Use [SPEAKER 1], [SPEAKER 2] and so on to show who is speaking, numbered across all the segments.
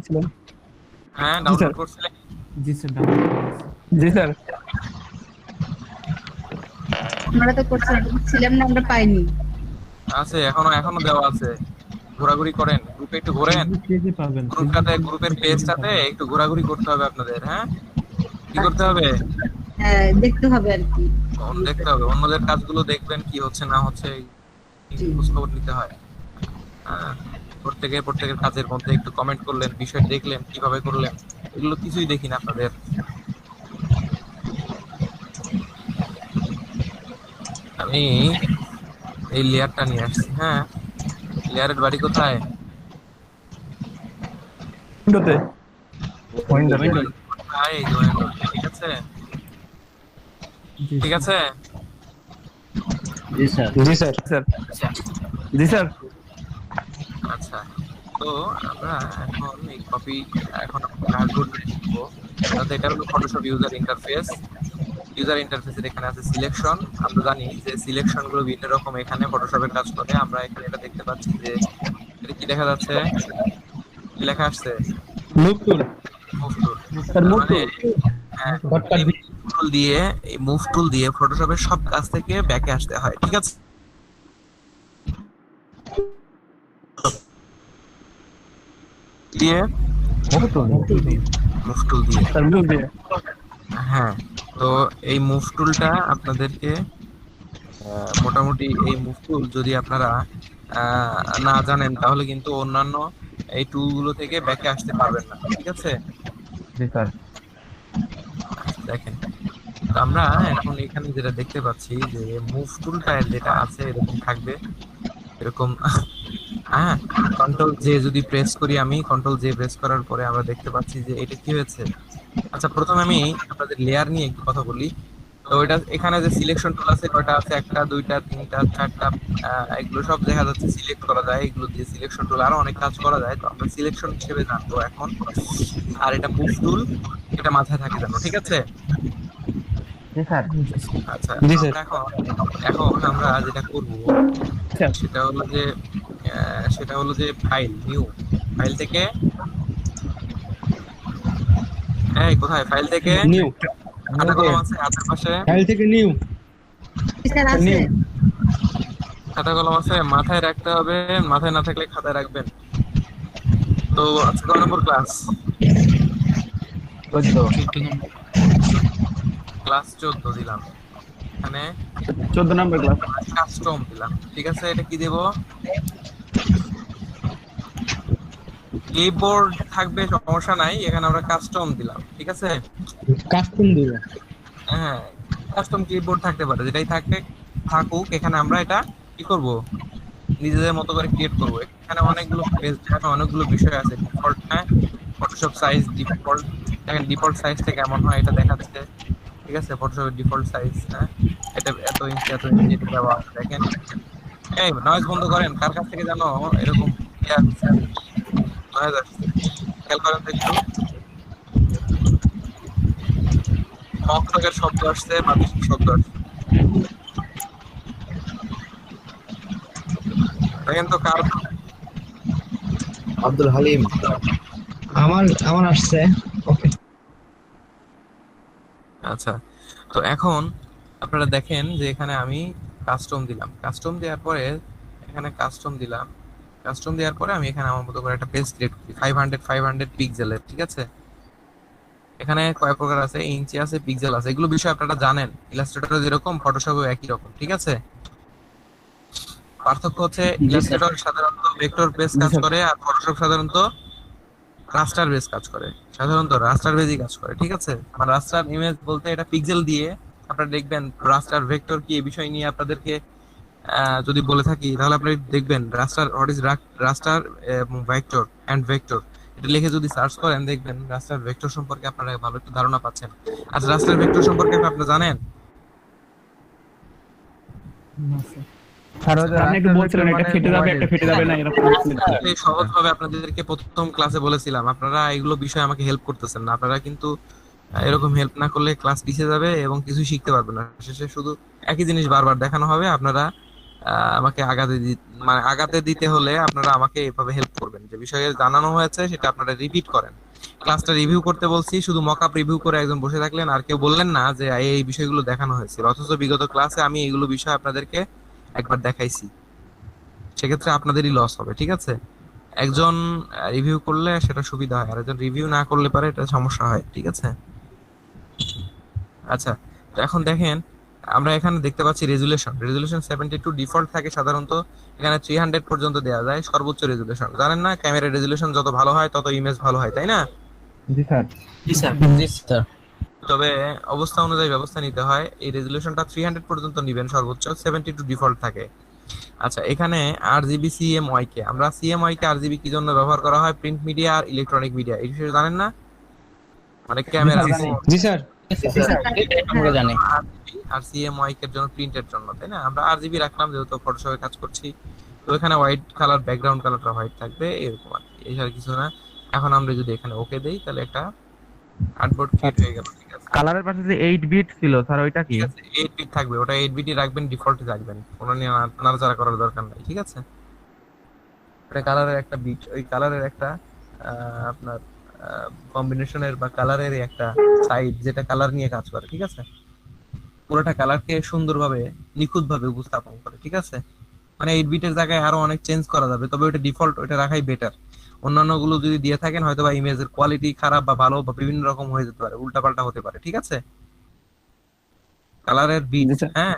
[SPEAKER 1] করছিলেন?
[SPEAKER 2] হ্যাঁ,
[SPEAKER 1] জি sir.
[SPEAKER 2] Download করছিলেন।
[SPEAKER 3] জি স্যার, ডাউনলোড করা আছে।
[SPEAKER 1] জি স্যার।
[SPEAKER 4] আমরা তো করছিলাম, ছিলাম না, আমরা পাইনি।
[SPEAKER 2] আছে, এখনো এখনো দেওয়া আছে। ঘোরাঘুরি করেন, গ্রুপে একটু ঘোরেন।
[SPEAKER 3] ফেসবুক পেজে পাবেন, ফেসবুক
[SPEAKER 2] গ্রুপটাতে, গ্রুপের
[SPEAKER 3] পেজে
[SPEAKER 2] পেজটাতে
[SPEAKER 3] পাবেন।
[SPEAKER 2] একটু ঘোরাঘুরি করতে হবে আপনাদের, হ্যাঁ? কি করতে
[SPEAKER 4] আচ্ছা,
[SPEAKER 2] হবে?
[SPEAKER 4] হ্যাঁ, দেখতে হবে আর কি।
[SPEAKER 2] দেখতে হবে, অন্যদের কাজগুলো দেখবেন কি হচ্ছে না হচ্ছে,
[SPEAKER 4] জি।
[SPEAKER 2] একটু খোঁজ খবর নিতে হয়। হ্যাঁ, প্রত্যেকের কাজের মধ্যে একটু কমেন্ট করলেন, বিষয় দেখলেন, কিভাবে করলেন, এগুলো কিছুই দেখি না আপনাদের। আমি এই লেয়ারটা নিয়ে আসছি, হ্যাঁ। লেয়ারের বাড়ি কোথায়?
[SPEAKER 1] উইন্ডোতে। Window window.
[SPEAKER 2] কোথায়? এই যে window, ঠিক আছে,
[SPEAKER 3] জি
[SPEAKER 2] ঠিক
[SPEAKER 3] স্যার।
[SPEAKER 2] আছে।
[SPEAKER 5] জি স্যার।
[SPEAKER 1] জি স্যার। স্যার। জি স্যার।
[SPEAKER 2] আচ্ছা, তো আমরা এখন এই কপি, এখন ড্যাশবোর্ড লিখবো। তাতে এটা হলো ফটোশপ ইউজার ইন্টারফেস। ইউজার ইন্টারফেসের এখানে আছে সিলেকশন। আমরা জানি যে সিলেকশন গুলো বিভিন্ন রকম এখানে ফটোশপের কাজ করে। আমরা এখানে এটা দেখতে পাচ্ছি যে এটা কি দেখা যাচ্ছে, কি লেখা আসছে?
[SPEAKER 1] Move tool.
[SPEAKER 2] Move tool.
[SPEAKER 1] Sir
[SPEAKER 2] তার
[SPEAKER 1] মুভ
[SPEAKER 2] মানে
[SPEAKER 1] টুল।
[SPEAKER 2] হ্যাঁ,
[SPEAKER 1] শর্টকাট
[SPEAKER 2] এই মুভ টুল দিয়ে, এই মুভ টুল দিয়ে ফটোশপের সব কাজ থেকে ব্যাকে আসতে হয়, ঠিক আছে। দিয়ে
[SPEAKER 1] মুভ টুল।
[SPEAKER 2] মুভ টুল দিয়ে,
[SPEAKER 1] স্যার মুভ দিয়ে।
[SPEAKER 2] হ্যাঁ। তো এই মুভ টুলটা আপনাদেরকে মোটামুটি, এই মুভ টুল যদি আপনারা না জানেন তাহলে কিন্তু অন্যান্য এই টুল গুলো থেকে ব্যাকে আসতে পারবেন না, ঠিক আছে।
[SPEAKER 1] জি স্যার।
[SPEAKER 2] আচ্ছা, দেখেন, তো আমরা এখন এখানে যেটা দেখতে পাচ্ছি যে মুভ টুলটা যেটা আছে এরকম থাকবে, এরকম। হ্যাঁ, কন্ট্রোল জে যদি প্রেস করি, আমি কন্ট্রোল জে প্রেস করার পরে আমরা দেখতে পাচ্ছি যে এটা কি হয়েছে। আচ্ছা, প্রথমে আমি আপনাদের লেয়ার নিয়ে একটু কথা বলি। তো এটা এখানে যে সিলেকশন টুল আছে, কয়টা আছে? একটা, দুইটা, তিনটা, চারটা। এগুলো সব দেখা যাচ্ছে সিলেক্ট করা যায়, এগুলো দিয়ে সিলেকশন টুল আরো অনেক কাজ করা যায়, তো আমরা সিলেকশন হিসেবে জানবো এখন। আর এটা মুভ টুল, এটা মাথায় থাকে জানো, ঠিক আছে।
[SPEAKER 1] জি স্যার।
[SPEAKER 3] জি স্যার।
[SPEAKER 2] আচ্ছা,
[SPEAKER 1] জি
[SPEAKER 2] তো
[SPEAKER 1] স্যার।
[SPEAKER 2] আমরা এখন, এখন আমরা যেটা করব
[SPEAKER 1] স্যার।
[SPEAKER 2] সেটা হলো যে ফাইল নিউ, ফাইল থেকে, এই কোথায় ফাইল থেকে,
[SPEAKER 1] নিউ।
[SPEAKER 2] খাতা কলম আছে হাতের পাশে,
[SPEAKER 1] ফাইল থেকে নিউ।
[SPEAKER 4] স্যার আছে।
[SPEAKER 1] নিউ।
[SPEAKER 2] খাতা কলম আছে, মাথায় রাখতে হবে, মাথায় না থাকলে খাতায় রাখবেন। তো আজকে কয় নম্বর ক্লাস?
[SPEAKER 1] 14।
[SPEAKER 3] 14 নম্বর।
[SPEAKER 2] ক্লাস 14 দিলাম এখানে।
[SPEAKER 1] 14 নম্বর ক্লাস।
[SPEAKER 2] কাস্টম দিলাম, ঠিক আছে। এটা কি দেব? ক্লিপবোর্ড থাকবে, সমস্যা নাই, এখানে আমরা কাস্টম দিলাম, ঠিক আছে।
[SPEAKER 1] কাস্টম দিল।
[SPEAKER 2] হ্যাঁ, কাস্টম ক্লিপবোর্ড থাকতে পারে, যেটাই থাকে থাকুক, এখানে আমরা এটা কি করব, নিজেদের মতো করে ক্রিয়েট করব। এখানে অনেকগুলো পেজ, অনেকগুলো বিষয় আছে। ডিফল্ট, হ্যাঁ, ফটোশপ সাইজ ডিফল্ট। দেখেন ডিফল্ট সাইজটা কেমন হয় এটা দেখাচ্ছে, ঠিক আছে। ফটোশপের ডিফল্ট সাইজ, হ্যাঁ, এটা এত ইঞ্চি এত ইঞ্চি এটা দেওয়া আছে, দেখেন। এই নয়েজ বন্ধ করেন, কার কাছ থেকে জানো এরকম নয়েজ আসছে? খেয়াল করেন তো একটু। টকের শব্দ আসছে, বাতাসের শব্দ আসছে, দেখেন তো কার।
[SPEAKER 5] আব্দুল হালিম।
[SPEAKER 1] আমার আমার আসছে। ওকে।
[SPEAKER 2] আচ্ছা, তো এখন আপনারা দেখেন যে এখানে আমি কাস্টম দিলাম, কাস্টম দেওয়ার পরে এখানে কাস্টম দিলাম, কাস্টম দেওয়ার পরে আমি এখানে আমার মতো করে একটা পেজ ক্রিয়েট করি 500 পিক্সেলের, ঠিক আছে। এখানে কয় প্রকার আছে, ইঞ্চি আছে, পিক্সেল আছে, এগুলো বিষয় আপনারা জানেন। ইলাস্ট্রেটর যেরকম, ফটোশপও একই রকম, ঠিক আছে। পার্থক্য হচ্ছে
[SPEAKER 5] জি স্যার।
[SPEAKER 2] ইলাস্ট্রেটর সাধারণত ভেক্টর বেস কাজ করে, আর ফটোশপ সাধারণত রাস্টার বেস কাজ করে, সাধারণত রাস্টার বেসই কাজ করে, ঠিক আছে। মানে রাস্টার ইমেজ বলতে এটা পিক্সেল দিয়ে আপনারা দেখবেন। রাস্টার ভেক্টর কি, এই বিষয় নিয়ে আপনাদেরকে যদি বলে থাকি তাহলে আপনি দেখবেন raster, what is raster vector and vector, এটা লিখে যদি সার্চ করেন দেখবেন রাস্টার ভেক্টর সম্পর্কে আপনারা ভালো একটু ধারণা পাচ্ছেন। আচ্ছা, রাস্টার ভেক্টর সম্পর্কে আপনারা জানেন?
[SPEAKER 3] না স্যার।
[SPEAKER 1] স্যার আপনি একটু বলছিলেন এটা ফেটে যাবে, একটা ফেটে যাবে না, এরকম বলছিলেন।
[SPEAKER 2] এই সহজ ভাবে আপনাদেরকে প্রথম ক্লাসে বলেছিলাম, আপনারা এগুলো বিষয়ে আমাকে হেল্প করতেছেন না। আপনারা কিন্তু এরকম হেল্প না করলে ক্লাস পিছিয়ে যাবে এবং কিছু শিখতে পারবেন না, শেষে শুধু একই জিনিস বারবার দেখানো হবে, আপনারা আমাকে মানে আগাতে দিতে হলে আপনারা আমাকে এভাবে হেল্প করবেন, যে বিষয়ে জানানো হয়েছে সেটা আপনারা রিপিট করেন। ক্লাসটা রিভিউ করতে বলছি, শুধু মকআপ রিভিউ করে একজন বসে থাকলেন আর কেউ বললেন না যে এই বিষয়গুলো দেখানো হয়েছিল, অথচ বিগত ক্লাসে আমি এইগুলো বিষয় আপনাদেরকে একবার দেখাইছি। সেক্ষেত্রে আপনাদেরই লস হবে, ঠিক আছে? একজন রিভিউ করলে সেটা সুবিধা হয়, আর একজন রিভিউ না করলে পারে এটা সমস্যা হয়, ঠিক আছে? আচ্ছা, তো এখন দেখেন আমরা এখানে দেখতে পাচ্ছি রেজুলেশন 72 ডিফল্ট থাকে সাধারণত। এখানে 300 পর্যন্ত দেওয়া যায় সর্বোচ্চ রেজুলেশন। জানেন না, ক্যামেরা রেজুলেশন যত ভালো হয় তত ইমেজ ভালো হয়, তাই না?
[SPEAKER 1] জি স্যার।
[SPEAKER 5] জি স্যার।
[SPEAKER 2] তবে অবস্থা অনুযায়ী ব্যবস্থা নিতে হয়। এই রেজুলেশনটা 300 পর্যন্ত নেবেন সর্বোচ্চ, 72 ডিফল্ট থাকে। আচ্ছা, এখানে আরজিবি সিএমওয়াই কে আমরা সিএমওয়াই কে আরজিবি কি জন্য ব্যবহার করা হয়? প্রিন্ট মিডিয়া আর ইলেকট্রনিক মিডিয়া, এই বিষয়ে জানেন না? মানে ক্যামেরা
[SPEAKER 5] জি স্যার। আমরা জানি।
[SPEAKER 2] আর সিএমওয়াই এর জন্য প্রিন্টের জন্য, তাই না? আমরা আরজিবি রাখলাম যেহেতু ফটোশপে কাজ করছি। তো এখানে হোয়াইট কালার, ব্যাকগ্রাউন্ড কালারটা হোয়াইট থাকবে, এরকম আর কি, এই আর কিছু না। এখন আমরা যদি এখানে ওকে দেই তাহলে একটা আর্টবোর্ড ক্রিয়েট হয়ে গেল, ঠিক আছে?
[SPEAKER 1] কালারের পাশে যে 8 বিট ছিল স্যার, ওইটা কি?
[SPEAKER 2] ঠিক আছে, 8 বিট থাকবে, ওটা 8 বিটই রাখবেন, ডিফল্টে রাখবেন, কোনো নিয়ে নাড়াচাড়া করার দরকার নাই, ঠিক আছে? এটা কালারের একটা বিট, ওই কালারের একটা আপনার কম্বিনেশনের বা কালারের একটা সাইড যেটা কালার নিয়ে কাজ করে, ঠিক আছে? পুরোটা কালারকে সুন্দরভাবে নিখুঁতভাবে উপস্থাপন করে, ঠিক আছে? মানে 8 বিটের জায়গায় আরো অনেক চেঞ্জ করা যাবে, তবে ওটা ডিফল্ট, ওটা রাখাই বেটার। অন্যান্য গুলো যদি দিয়ে থাকেন হয়তো বা ইমেজের কোয়ালিটি খারাপ বা ভালো বা বিভিন্ন রকম হয়ে যেতে পারে, উল্টাপাল্টা হতে পারে, ঠিক আছে? কালারের বিট,
[SPEAKER 1] জি স্যার।
[SPEAKER 2] হ্যাঁ,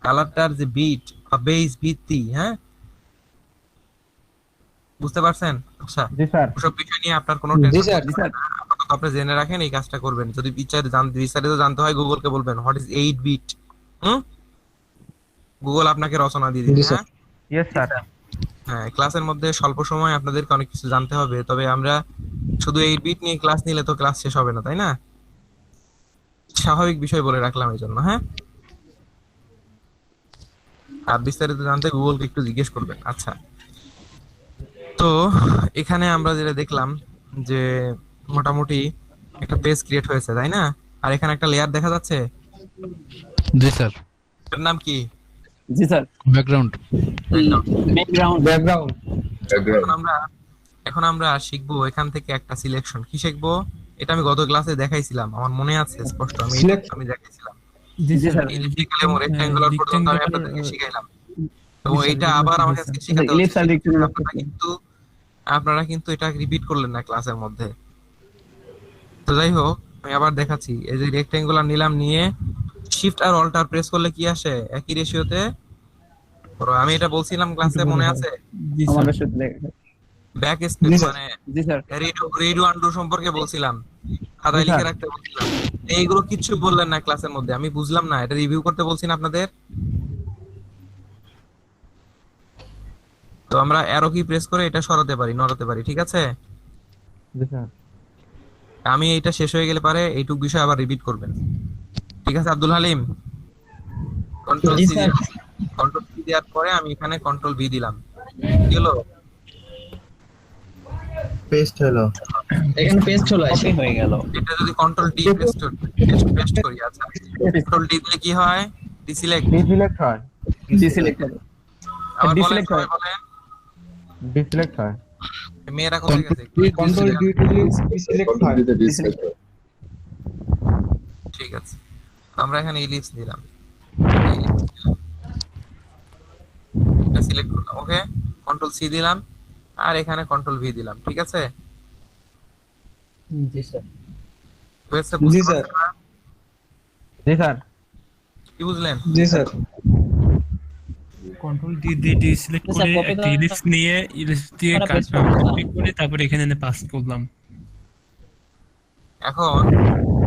[SPEAKER 2] কালারটার যে বিট বা বেস ভিত্তি, হ্যাঁ, বুঝতে পারছেন? আচ্ছা,
[SPEAKER 1] জি স্যার।
[SPEAKER 2] ওসব বিষয় নিয়ে আপনার কোনো
[SPEAKER 5] জি
[SPEAKER 2] টেনশন
[SPEAKER 5] স্যার।
[SPEAKER 1] জি স্যার।
[SPEAKER 2] আপাতত আপনি জেনে রাখেন, এই কাজটা করবেন। যদি বিস্তারিত জানতে হয় গুগলকে বলবেন হোয়াট ইজ 8 বিট। গুগল আপনাকে রচনা দিয়ে দিবে, হ্যাঁ?
[SPEAKER 1] Yes sir.
[SPEAKER 2] হ্যাঁ, ক্লাসের মধ্যে স্বল্প সময় আপনাদেরকে অনেক কিছু জানতে হবে, তবে আমরা শুধু 8 বিট নিয়ে ক্লাস নিলে তো ক্লাস শেষ হবে না, তাই না? স্বাভাবিক বিষয় বলে রাখলাম এই জন্য, হ্যাঁ? আর বিস্তারিত জানতে গুগলকে একটু জিজ্ঞেস করবেন। আচ্ছা, তো এখানে আমরা যেটা দেখলাম যে মোটামুটি একটা পেজ ক্রিয়েট হয়েছে, তাই না? আর এখানে একটা লেয়ার দেখা যাচ্ছে,
[SPEAKER 6] জি স্যার।
[SPEAKER 2] এর নাম কি?
[SPEAKER 1] জি স্যার।
[SPEAKER 6] ব্যাকগ্রাউন্ড।
[SPEAKER 5] ব্যাকগ্রাউন্ড।
[SPEAKER 2] এখন আমরা শিখবো এখান থেকে একটা সিলেকশন। কি শিখবো? এটা আমি গত ক্লাসে দেখাইছিলাম, আমার মনে আছে স্পষ্ট, আমি দেখাইছিলাম।
[SPEAKER 3] জি স্যার।
[SPEAKER 2] ইলেকট্রিক্যাল এবং রেক্ট্যাঙ্গুলার পর্যন্ত আমি আপনাদেরকে শিখাইলাম, এবং এটা আবার আমাকে আজকে শেখাতে
[SPEAKER 1] ইলিপস আর
[SPEAKER 2] হচ্ছে।
[SPEAKER 1] রেক্ট্যাঙ্গুলার
[SPEAKER 2] আপনারা কিন্তু এটা রিপিট করলেন না ক্লাসের মধ্যে। তো যাই হোক, আমি আবার দেখাচ্ছি। এই যে রেক্ট্যাঙ্গুলার নিলাম, নিয়ে শিফট আর অল্টার প্রেস করলে কি আসে? একই রেশিওতে। আমি এটা বলছিলাম ক্লাসে, মনে আছে?
[SPEAKER 3] জি স্যার।
[SPEAKER 1] আমাদের সাথে লেখা।
[SPEAKER 2] ব্যাক স্পেস মানে
[SPEAKER 1] জি স্যার।
[SPEAKER 2] রিডু আন্ডু সম্পর্কে বলছিলাম, খাতায়
[SPEAKER 1] জি,
[SPEAKER 2] লিখে
[SPEAKER 1] স্যার।
[SPEAKER 2] রাখতে বলছিলাম। এইগুলো কিচ্ছু বললেন না ক্লাসের মধ্যে, আমি বুঝলাম না। এটা রিভিউ করতে বলছি না আপনাদের? তো আমরা অ্যারো কি প্রেস করে এটা সরাতে পারি, নড়াতে পারি, ঠিক আছে?
[SPEAKER 1] জি স্যার।
[SPEAKER 2] আমি এটা শেষ হয়ে গেলে পারে এইটুক বিষয় আবার রিপিট করবেন, ঠিক আছে Abdul Halim? Control C, control C দেওয়ার পরে আমি এখানে কন্ট্রোল ভি দিলাম, কি হলো?
[SPEAKER 5] এখানে পেস্ট হলো, এসে হয়ে গেল।
[SPEAKER 2] এটা যদি কন্ট্রোল ডি পেস্ট করি, আচ্ছা, কন্ট্রোল ডি দিলে কি হয়? ডিসিলেক্ট।
[SPEAKER 1] ডিসিলেক্ট হয়। ডিসিলেক্ট হয়।
[SPEAKER 2] আবার বলেন,
[SPEAKER 1] ডিসিলেক্ট
[SPEAKER 2] সবাই
[SPEAKER 1] হয়।
[SPEAKER 2] বলেন।
[SPEAKER 1] ডিসিলেক্ট হয়।
[SPEAKER 2] মেয়েরা কোথায় গেছে?
[SPEAKER 5] কন্ট্রোল ডি সিলেক্ট হয়।
[SPEAKER 2] ঠিক আছে, আমরা এখানে ইলিপস দিলাম, এটা সিলেক্ট করলাম, ওকে, কন্ট্রোল সি দিলাম, আর এখানে কন্ট্রোল ভি দিলাম, ঠিক আছে?
[SPEAKER 5] জি স্যার।
[SPEAKER 2] হয়েছে? বুঝতে
[SPEAKER 5] স্যার।
[SPEAKER 2] পারছেন না?
[SPEAKER 1] জি স্যার।
[SPEAKER 2] কি বুঝলেন?
[SPEAKER 5] জি স্যার।
[SPEAKER 7] কন্ট্রোল ডি সিলেক্ট করে একটা ইলিপস নিয়ে ইলিপস দিয়ে কাজ কপি করে তারপর এখানে এনে পাস করলাম।
[SPEAKER 2] এখন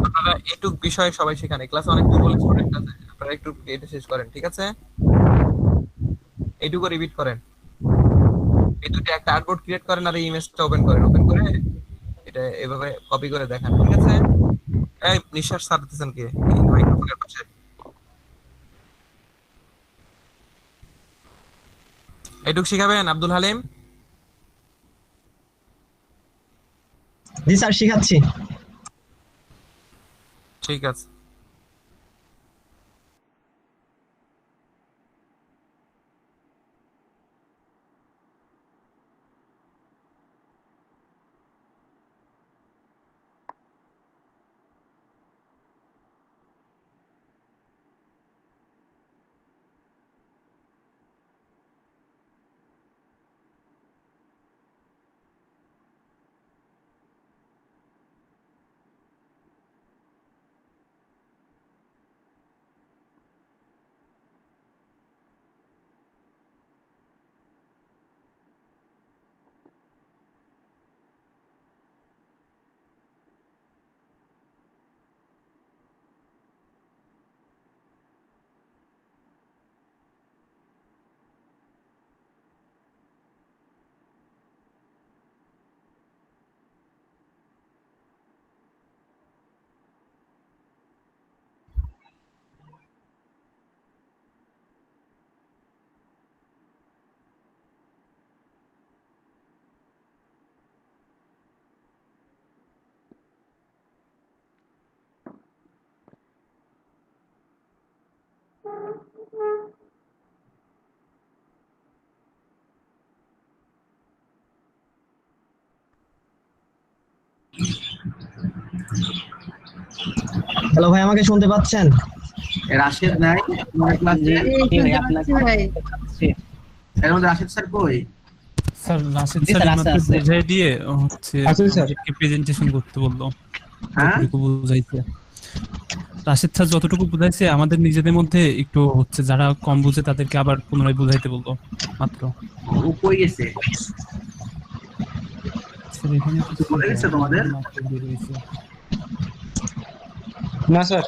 [SPEAKER 2] আপনারা এটুক বিষয় সবাই শেখান, ক্লাসে অনেক দুর্বল স্টুডেন্ট আছে, আপনারা একটু এটা শেষ করেন, ঠিক আছে? এইটুকু রিপিট করেন, এই দুটো একটা আর্টবোর্ড ক্রিয়েট করেন আর এই ইমেজটা ওপেন করেন, ওপেন করে এটা এভাবে কপি করে দেখান, ঠিক আছে? এই নিঃশ্বাস ছাড়তেছেন কে মাইক্রোফোনের পাশে? এইটুক শিখাবেন আব্দুল হালিম?
[SPEAKER 5] জি স্যার, শিখাচ্ছি।
[SPEAKER 2] ঠিক আছে।
[SPEAKER 5] হ্যালো ভাই, আমাকে শুনতে পাচ্ছেন?
[SPEAKER 8] রাশেদ নাই তোমার ক্লাসে?
[SPEAKER 4] ভাই আপনাকে ভাই
[SPEAKER 8] এর মধ্যে রাশেদ স্যার কই?
[SPEAKER 7] স্যার রাশেদ
[SPEAKER 5] জি
[SPEAKER 7] স্যার
[SPEAKER 5] স্যার,
[SPEAKER 7] মাত্র
[SPEAKER 5] আছে।
[SPEAKER 7] বুঝাই দিয়ে হচ্ছে
[SPEAKER 5] আছে স্যার।
[SPEAKER 7] প্রেজেন্টেশন করতে বললো।
[SPEAKER 8] হ্যাঁ
[SPEAKER 7] যতটুকু বুঝাইছে রাশেদ স্যার যতটুকু বুঝাইছে আমাদের নিজেদের মধ্যে একটু হচ্ছে যারা কম বুঝে তাদেরকে আবার পুনরায় বুঝাইতে বললো মাত্র।
[SPEAKER 8] ও কই গেছে?
[SPEAKER 7] স্যার এখানে কিছু
[SPEAKER 8] বলে গেছে তোমাদের?
[SPEAKER 7] বের হয়েছে।
[SPEAKER 5] না স্যার।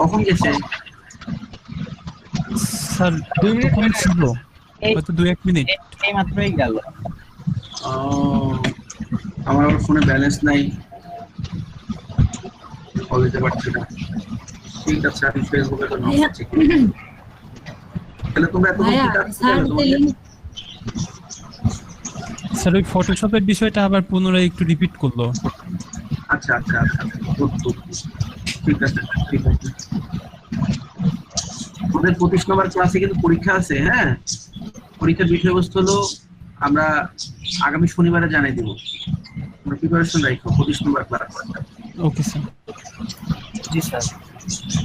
[SPEAKER 8] কখন গেছে?
[SPEAKER 7] স্যার 2 মিনিট ছিল, হয়তো 2-1 মিনিট।
[SPEAKER 5] এই মাত্রই গেল।
[SPEAKER 8] ও আমার আবার ফোনে ব্যালেন্স নাই, কল দিতে পারছি না। ঠিক আছে, আমি ফেসবুকে তো নক করছি। তাহলে তোমরা এত
[SPEAKER 4] ভাইয়া
[SPEAKER 8] কি কাজ
[SPEAKER 4] স্যার
[SPEAKER 8] করলে তোমাদের?
[SPEAKER 4] লিংক
[SPEAKER 7] স্যার ওই ফটোশপের বিষয়টা আবার পুনরায় একটু রিপিট করলো।
[SPEAKER 8] আচ্ছা আচ্ছা আচ্ছা, গুড, গুড। ঠিক আছে, ঠিক আছে। ওদের 25 নম্বর ক্লাসে কিন্তু পরীক্ষা আছে। হ্যাঁ, পরীক্ষার বিষয়বস্তু হলো আমরা আগামী শনিবারে জানাই দেব। তোমরা প্রিপারেশন রাখো 25 নম্বর ক্লাস।
[SPEAKER 7] Okay sir.
[SPEAKER 5] জি স্যার।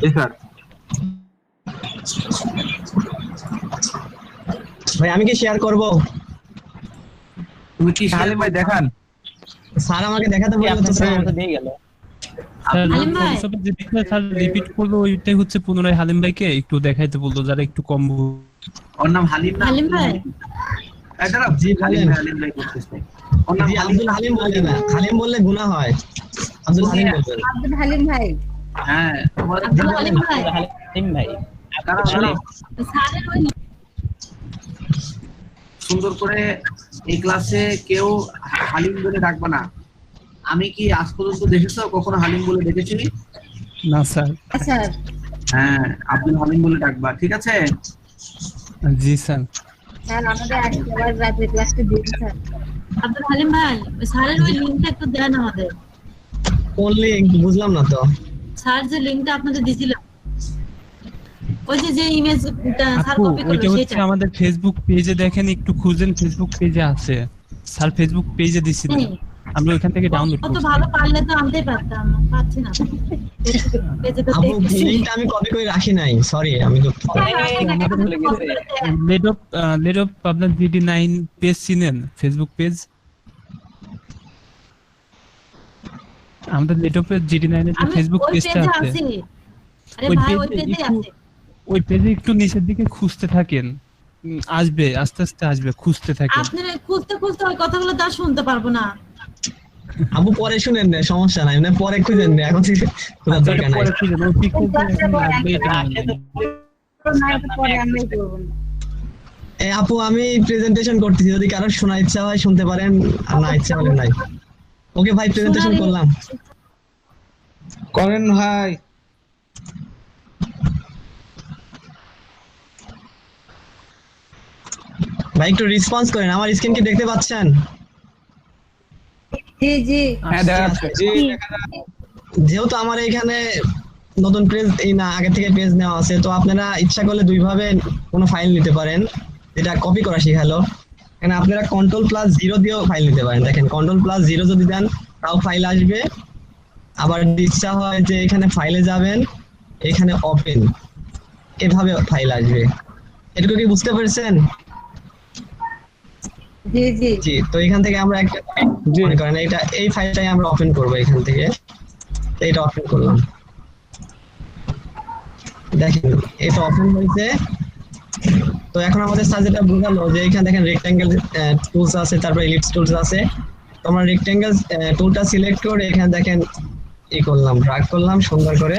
[SPEAKER 8] জি স্যার।
[SPEAKER 5] ভাই আমি কি শেয়ার করব?
[SPEAKER 8] তুমি কি
[SPEAKER 5] হালিম ভাই দেখান। স্যার আমাকে দেখাতে বললো তো স্যার আমাকে দিয়ে গেল।
[SPEAKER 7] স্যার
[SPEAKER 4] হালিম ভাই।
[SPEAKER 7] ফটোশপের যে বিষয়টা স্যার রিপিট করলো ওইটাই হচ্ছে পুনরায় হালিম ভাইকে একটু দেখাইতে বললো যারা একটু কম
[SPEAKER 8] ওর নাম হালিম না?
[SPEAKER 4] হালিম ভাই।
[SPEAKER 8] এটা
[SPEAKER 5] জি,
[SPEAKER 8] হালিম
[SPEAKER 5] বলেন।
[SPEAKER 8] হালিম ভাই করতেছে। ওর নাম
[SPEAKER 5] জি, আব্দুল হালিম বলবে না, হালিম বললে গুনাহ হয়। আব্দুল হালিম বলবেন।
[SPEAKER 4] আব্দুল হালিম ভাই।
[SPEAKER 8] হ্যাঁ, তোমার
[SPEAKER 4] আব্দুল হালিম ভাই।
[SPEAKER 5] হালিম ভাই।
[SPEAKER 8] দাঁড়াও, দাঁড়াও।
[SPEAKER 4] স্যারের ওই
[SPEAKER 8] সুন্দর করে এই ক্লাসে কেউ হালিম বলে ডাকবা না। আমি কি আজ পর্যন্ত দেখেছো কখনো হালিম বলে ডেকেছি?
[SPEAKER 7] না স্যার।
[SPEAKER 4] স্যার
[SPEAKER 8] হ্যাঁ, আব্দুল হালিম বলে ডাকবা, ঠিক আছে?
[SPEAKER 7] জি স্যার।
[SPEAKER 4] স্যার আমাদের আজকে আবার রাতে ক্লাসটা দিন স্যার। আব্দুল হালিম ভাই ওই স্যারের ওই লিংকটা একটু দেন আমাদের।
[SPEAKER 5] কোন লিংক বুঝলাম না তো।
[SPEAKER 4] স্যার যে লিংকটা আপনাদের দিয়েছিল ওই যে ইমেজটা স্যার
[SPEAKER 7] আপু
[SPEAKER 4] কপি
[SPEAKER 7] ওইটা
[SPEAKER 4] করলো
[SPEAKER 7] হচ্ছে
[SPEAKER 4] সেটা
[SPEAKER 7] আমাদের ফেসবুক পেজে দেখেন, একটু খুঁজেন, ফেসবুক পেজে আছে স্যার, ফেসবুক পেজে দিছিলেন, আমরা ওইখান থেকে ডাউনলোড
[SPEAKER 4] কত
[SPEAKER 7] করছি।
[SPEAKER 4] ভালো পারলে তো আনতেই পারতাম, পাচ্ছি না পেজে তো
[SPEAKER 5] আপু
[SPEAKER 4] দেখছি।
[SPEAKER 5] লিংকটা আমি কপি করে রাখি নাই, সরি আমি দুঃখিত।
[SPEAKER 7] লেড অফ আপনার GD9 পেজ চিনেন, ফেসবুক পেজ? আমাদের লেড অফ GD9 এর যে
[SPEAKER 4] আমি
[SPEAKER 7] ফেসবুক
[SPEAKER 4] ওই
[SPEAKER 7] পেজটা
[SPEAKER 4] পেজে
[SPEAKER 7] আছে,
[SPEAKER 4] আছি। আরে
[SPEAKER 7] ওই
[SPEAKER 4] ভাই ওই
[SPEAKER 7] পেজে
[SPEAKER 4] পেজে
[SPEAKER 7] একটু
[SPEAKER 4] আছে।
[SPEAKER 7] ওই পেজে একটু নিচের দিকে খুঁজতে থাকেন, আসবে, আস্তে আস্তে আসবে, খুঁজতে থাকেন।
[SPEAKER 4] আপনারা খুঁজতে খুঁজতে ওই কথাগুলো তো আর শুনতে পারবো না।
[SPEAKER 5] আপু পরে শুনেন না, সমস্যা নাই, মানে পরে খুঁজেন না, এখন থেকে খোঁজার দরকার নাই।
[SPEAKER 7] পরে খুঁজেন, ওই পিকচারটা আসবে, এটা মনে নেই।
[SPEAKER 4] না এটা পরে আমরাই করবো না।
[SPEAKER 5] এই আপু আমি প্রেজেন্টেশন করতেছি, যদি কারো শোনার ইচ্ছা হয় শুনতে পারেন, আর না ইচ্ছা হলে নাই। ওকে ভাই, প্রেজেন্টেশন করলাম।
[SPEAKER 9] করেন ভাই।
[SPEAKER 5] ভাই একটু রেসপন্স করেন, আমার স্ক্রিন কি দেখতে পাচ্ছেন?
[SPEAKER 4] জি জি
[SPEAKER 1] হ্যাঁ দেখা যাচ্ছে।
[SPEAKER 9] জি,
[SPEAKER 5] যেহেতু আমার এখানে নতুন পেজ এই না আগে থেকে পেজ নেওয়া আছে, তো আপনারা ইচ্ছা করলে দুই ভাবে কোনো ফাইল নিতে পারেন, যেটা কপি করা শেখালো। এখানে আপনারা Ctrl+0 দিয়েও ফাইল নিতে পারেন। দেখেন Ctrl+0 যদি দেন তাও ফাইল আসবে। আবার যদি ইচ্ছা হয় যে এখানে ফাইলে যাবেন, এখানে ওপেন, এভাবে ফাইল আসবে। এটুকু কি বুঝতে পেরেছেন?
[SPEAKER 4] জি জি
[SPEAKER 5] জি, তো এখান থেকে আমরা একটা মনে করেন এটা এই ফাইলটাই আমরা ওপেন করব এখান থেকে, তো এটা ওপেন করলাম। দেখেন এটা ওপেন হয়েছে। তো এখন আমাদের স্যার যেটা বোঝালো যে এখানে দেখেন রেক্ট্যাঙ্গেল টুলস আছে, তারপর ইলিপস টুলস আছে। তো আমরা রেক্ট্যাঙ্গেল টুলটা সিলেক্ট করে এখানে দেখেন ই করলাম, ড্র্যাগ করলাম, সুন্দর করে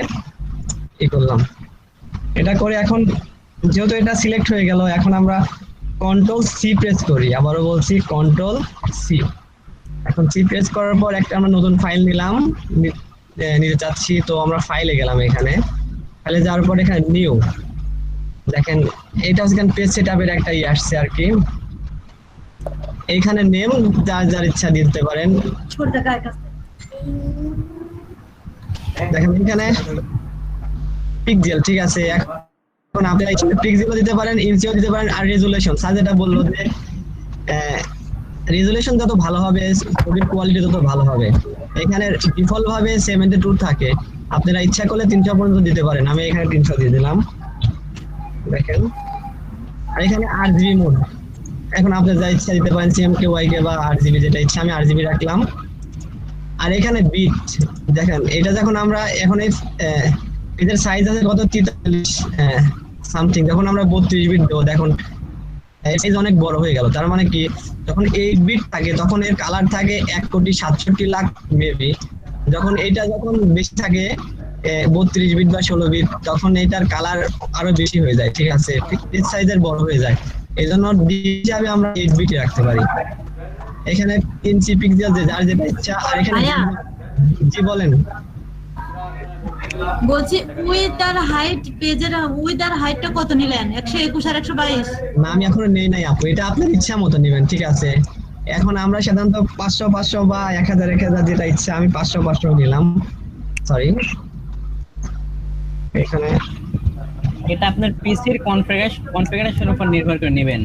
[SPEAKER 5] ই করলাম। এটা করে এখন যেহেতু এটা সিলেক্ট হয়ে গেল, এখন আমরা Ctrl+C প্রেস করি। আবারও বলছি Ctrl+C। এখন C প্রেস করার পর একটা আমরা নতুন ফাইল নিলাম, নিতে চাচ্ছি, তো আমরা ফাইলে গেলাম। এখানে ফাইলে যাওয়ার পর এখানে নিউ, দেখেন এটা হচ্ছে পেজ সেটআপের একটা আসছে আর কি। এইখানে নেম যার যার ইচ্ছা দিতে পারেন।
[SPEAKER 4] ছোটটা কার কাছে
[SPEAKER 5] দেখেন এখানে পিক্সেল, ঠিক আছে। এখন আপনি পিক্সেলও দিতে পারেন, ইঞ্চিও দিতে পারেন, আর রেজুলেশন স্যার যেটা বললো যে রেজুলেশন যত ভালো হবে ছবির কোয়ালিটি তত ভালো হবে। এখানে ডিফল্ট ভাবে 72 থাকে, আপনারা ইচ্ছা করলে 300 পর্যন্ত দিতে পারেন। আমি এখানে 300 দিয়ে দিলাম, দেখেন। আর এখানে 8GB মোড, এখন আপনার যা ইচ্ছা দিতে পারেন, CMYK বা 8GB, যেটা ইচ্ছা। আমি 8GB রাখলাম। আর এখানে বিট দেখেন, এটা যখন আমরা এখন এদের সাইজ আছে কত 43 সামথিং, যখন আমরা 32 বিট দেবো দেখুন সাইজ অনেক বড় হয়ে গেল। তার মানে কি, যখন 8 বিট থাকে তখন এর কালার থাকে 1,67,00,000 মেবি। যখন বেশি থাকে 32 বিট বা 16 বিট, তখন এটার কালার আরো বেশি হয়ে যায়, ঠিক আছে, এর সাইজের বড় হয়ে যায়। এই জন্য হিসাবে আমরা 8 বিটে রাখতে পারি। এখানে ইঞ্চি পিক্সেল যার যেটা ইচ্ছা। আর এখানে
[SPEAKER 4] ভাইয়া।
[SPEAKER 5] জি বলেন।
[SPEAKER 4] বলছি উইথ আর হাইট, পেজের উইথ আর হাইটটা কত নিলেন? 121 আর 122?
[SPEAKER 5] না, আমি এখনো নেই নাই আপু, এটা আপনার ইচ্ছা মতো নেবেন, ঠিক আছে। এখন আমরা সাধারণত 500 বা 1000 যেটা ইচ্ছা, আমি 500 নিলাম, সরি। এখানে
[SPEAKER 1] এটা আপনার পিসির কনফিগারেশনের উপর নির্ভর করে নেবেন,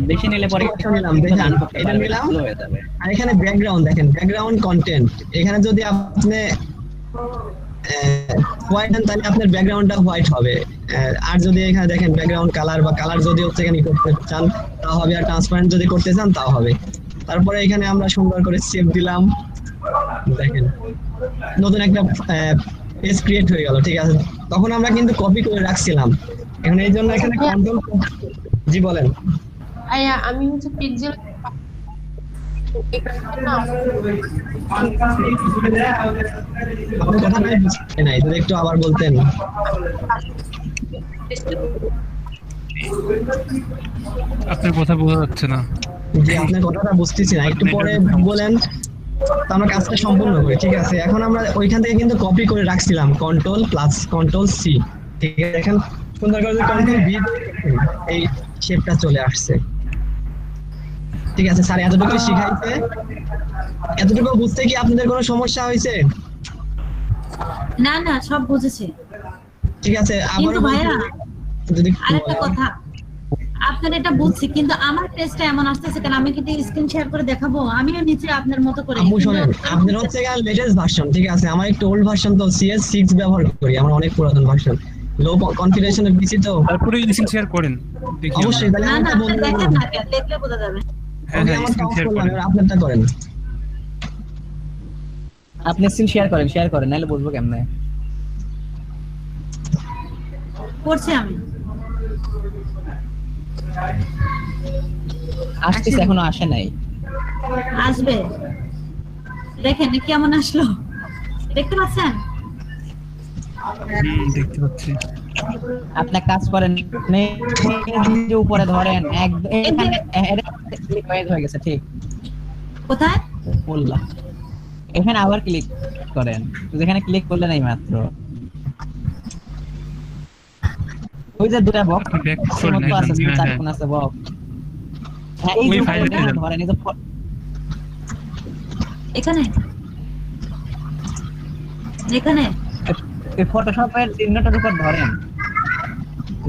[SPEAKER 1] বেশি নিলে পরে
[SPEAKER 5] নিলাম, দেখেন এটা নিলাম।
[SPEAKER 1] হয়ে যাবে।
[SPEAKER 5] আর এখানে ব্যাকগ্রাউন্ড দেখেন, ব্যাকগ্রাউন্ড কন্টেন্ট, এখানে যদি আপনি হোয়াইট দেন তাহলে আপনার ব্যাকগ্রাউন্ডটা হোয়াইট হবে। আর যদি এখানে দেখেন ব্যাকগ্রাউন্ড কালার বা কালার যদি হচ্ছে এখানে করতে চান তাও হবে, আর ট্রান্সপারেন্ট যদি করতে চান তাও হবে। তারপরে এখানে আমরা সুন্দর করে সেভ দিলাম, দেখেন নতুন একটা পেজ ক্রিয়েট হয়ে গেল, ঠিক আছে। তখন আমরা কিন্তু কপি করে রাখছিলাম, এখন এই জন্য এখানে কন্ট্রোল। জি বলেন।
[SPEAKER 9] আয়া আমি হচ্ছে পিক্সেল
[SPEAKER 5] আপনার কথাটা বুঝতে নাই, যদি একটু আবার বলতেন।
[SPEAKER 7] আপনার কথা বোঝা যাচ্ছে না।
[SPEAKER 5] যে আপনার কথাটা বুঝতেছি না, একটু পরে বলেন তো আমরা কাজটা সম্পূর্ণ করি, ঠিক আছে। এখন আমরা ওইখান থেকে কিন্তু কপি করে রাখছিলাম, Ctrl+Ctrl+C, ঠিক আছে। এখন সুন্দর করে Ctrl+V, এই শেপটা চলে আসছে, ঠিক আছে। স্যার এতটুকু শিখাইছে, এতটুকু বুঝতে কি আপনাদের কোনো সমস্যা হয়েছে?
[SPEAKER 4] না না, সব বুঝেছি।
[SPEAKER 5] ঠিক আছে, আবার
[SPEAKER 4] কিন্তু ভাইয়া
[SPEAKER 5] যদি
[SPEAKER 4] আরেকটা কথা, আপনার এটা বুঝছি, কিন্তু আমার পেজটা এমন আসতেছে কেন? আমি কিন্তু স্ক্রিন শেয়ার করে দেখাবো, আমিও নিচে আপনার মতো করে।
[SPEAKER 5] আম্মু শোনেন, আপনার হচ্ছে লেটেস্ট ভার্সন, ঠিক আছে। আমার একটু ওল্ড ভার্সন, তো CS6 ব্যবহার করি, আমার অনেক পুরাতন ভার্সন, লো কনফিগারেশনের পিসি তো।
[SPEAKER 7] তারপরে স্ক্রিন শেয়ার করেন, দেখি আমরা।
[SPEAKER 5] অবশ্যই, তাহলে
[SPEAKER 4] না না,
[SPEAKER 5] আমারটা বন্ধ
[SPEAKER 4] দেখেন
[SPEAKER 5] করুন।
[SPEAKER 4] না, দেখলে বোঝা যাবে।
[SPEAKER 7] হ্যাঁ হ্যাঁ,
[SPEAKER 5] আমারটা
[SPEAKER 7] স্ক্রিন
[SPEAKER 5] off
[SPEAKER 7] শেয়ার
[SPEAKER 5] করলাম,
[SPEAKER 7] করেন।
[SPEAKER 5] এবার আপনারটা করেন।
[SPEAKER 1] আপনি স্ক্রিন শেয়ার করেন, নাহলে বুঝবো কেমনে।
[SPEAKER 4] করছি আমি।
[SPEAKER 1] আসতেছে, এখনো আসে নাই।
[SPEAKER 4] আসবে, দেখেন কেমন আসলো, দেখতে পাচ্ছেন?
[SPEAKER 7] দেখতে পাচ্ছি।
[SPEAKER 1] আপনি কাজ করেন, যে উপরে ধরেন এখানে ক্লিক হয়ে গেছে, ঠিক
[SPEAKER 4] কোথায়
[SPEAKER 1] বললাম। এখানে আবার ক্লিক করেন, যেখানে ক্লিক করলে নাই মাত্র ওই যে দুটা বক্স
[SPEAKER 7] আপনি back করুন,
[SPEAKER 1] আছে,
[SPEAKER 7] হ্যাঁ,
[SPEAKER 1] চার
[SPEAKER 7] হ্যাঁ।
[SPEAKER 1] কোণ আছে বক্স। হ্যাঁ, এই
[SPEAKER 7] ওই
[SPEAKER 1] যে
[SPEAKER 7] ফাইলে
[SPEAKER 1] উপরে ধরেন, এই যে
[SPEAKER 4] এখানে এখানে
[SPEAKER 1] এই ফটোশপের চিহ্নটার উপর ধরেন,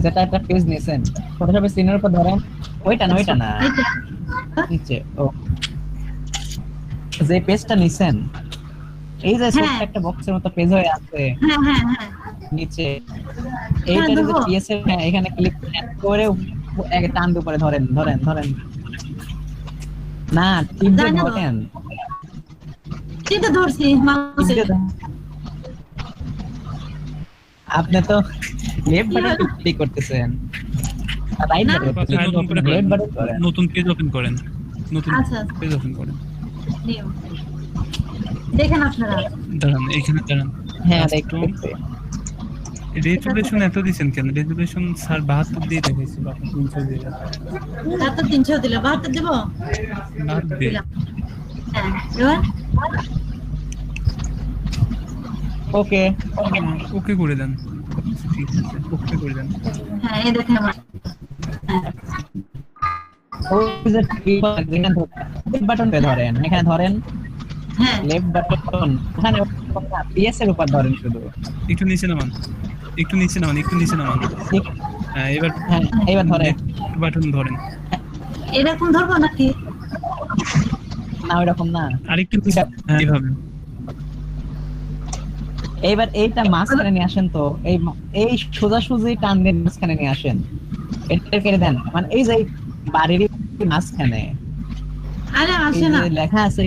[SPEAKER 1] যেটা একটা পেজ নিয়েছেন, ফটোশপের চিহ্নের উপর ধরেন, ওইটা না
[SPEAKER 4] এইটা।
[SPEAKER 1] নিচে, ও যে পেজটা নিছেন, এই যে ছোট্ট
[SPEAKER 4] হ্যাঁ।
[SPEAKER 1] একটা বক্সের মতো পেজ হয়ে আছে
[SPEAKER 4] হ্যাঁ হ্যাঁ হ্যাঁ,
[SPEAKER 1] নিচে, এইটার যে
[SPEAKER 4] দেখো।
[SPEAKER 1] পিএসএ, এখানে ক্লিক করে এক টান দিয়ে উপরে ধরেন। না, টিপ দিয়ে
[SPEAKER 4] জানি না।
[SPEAKER 1] ধরেন।
[SPEAKER 4] চিন্তা ধরছি মাউসে।
[SPEAKER 1] আপনি তো লেফট বাটন ক্লিক করতেছেন, রাইট
[SPEAKER 4] না।
[SPEAKER 1] বাটন,
[SPEAKER 7] নতুন করে
[SPEAKER 1] লেফট বাটন করেন।
[SPEAKER 7] নতুন পেজ ওপেন করেন, নতুন
[SPEAKER 4] আচ্ছা।
[SPEAKER 7] পেজ ওপেন করেন।
[SPEAKER 4] নিয়ম দেখেন আপনারা।
[SPEAKER 7] দাঁড়ান, এখানে দাঁড়ান।
[SPEAKER 1] হ্যাঁ,
[SPEAKER 7] একটু
[SPEAKER 1] দেখতে
[SPEAKER 7] রেজুলেশন এত দিছেন কেন? রেজুলেশন স্যার 72 দিয়ে দেখাইছিল, আপনি 300 দিয়ে দেন।
[SPEAKER 4] 300 দিলে 72 দেব।
[SPEAKER 7] বাদ দিয়ে।
[SPEAKER 4] দিলাম। হ্যাঁ, এবার
[SPEAKER 1] ওকে,
[SPEAKER 7] ওকে করে দেন, ঠিক আছে, ওকে করে দেন।
[SPEAKER 4] হ্যাঁ, এই দেখেন আমার। হ্যাঁ,
[SPEAKER 1] ওই যে লেফট বাটন পে ধরেন, এখানে ধরেন,
[SPEAKER 4] হ্যাঁ
[SPEAKER 1] লেফট বাটন, ওখানে পিএস এর উপর ধরেন শুধু।
[SPEAKER 7] একটু নিচে নামান, একটু নিচে নামান।
[SPEAKER 1] ঠিক,
[SPEAKER 7] হ্যাঁ, এবার
[SPEAKER 1] ধরেন,
[SPEAKER 7] বাটন ধরেন।
[SPEAKER 4] এরকম ধরবো নাকি?
[SPEAKER 1] না ওইরকম না,
[SPEAKER 7] আরেকটু নিচে, হ্যাঁ, এইভাবে।
[SPEAKER 1] এইবার এইটা মাঝখানে নিয়ে আসেন তো, এই সোজাসুজি টান দিয়ে মাঝখানে নিয়ে আসেন, এটা কেটে দেন, মানে এই যে বাড়ির মাঝখানে
[SPEAKER 4] আরে
[SPEAKER 1] এই
[SPEAKER 4] আসে না।
[SPEAKER 1] যে লেখা আছে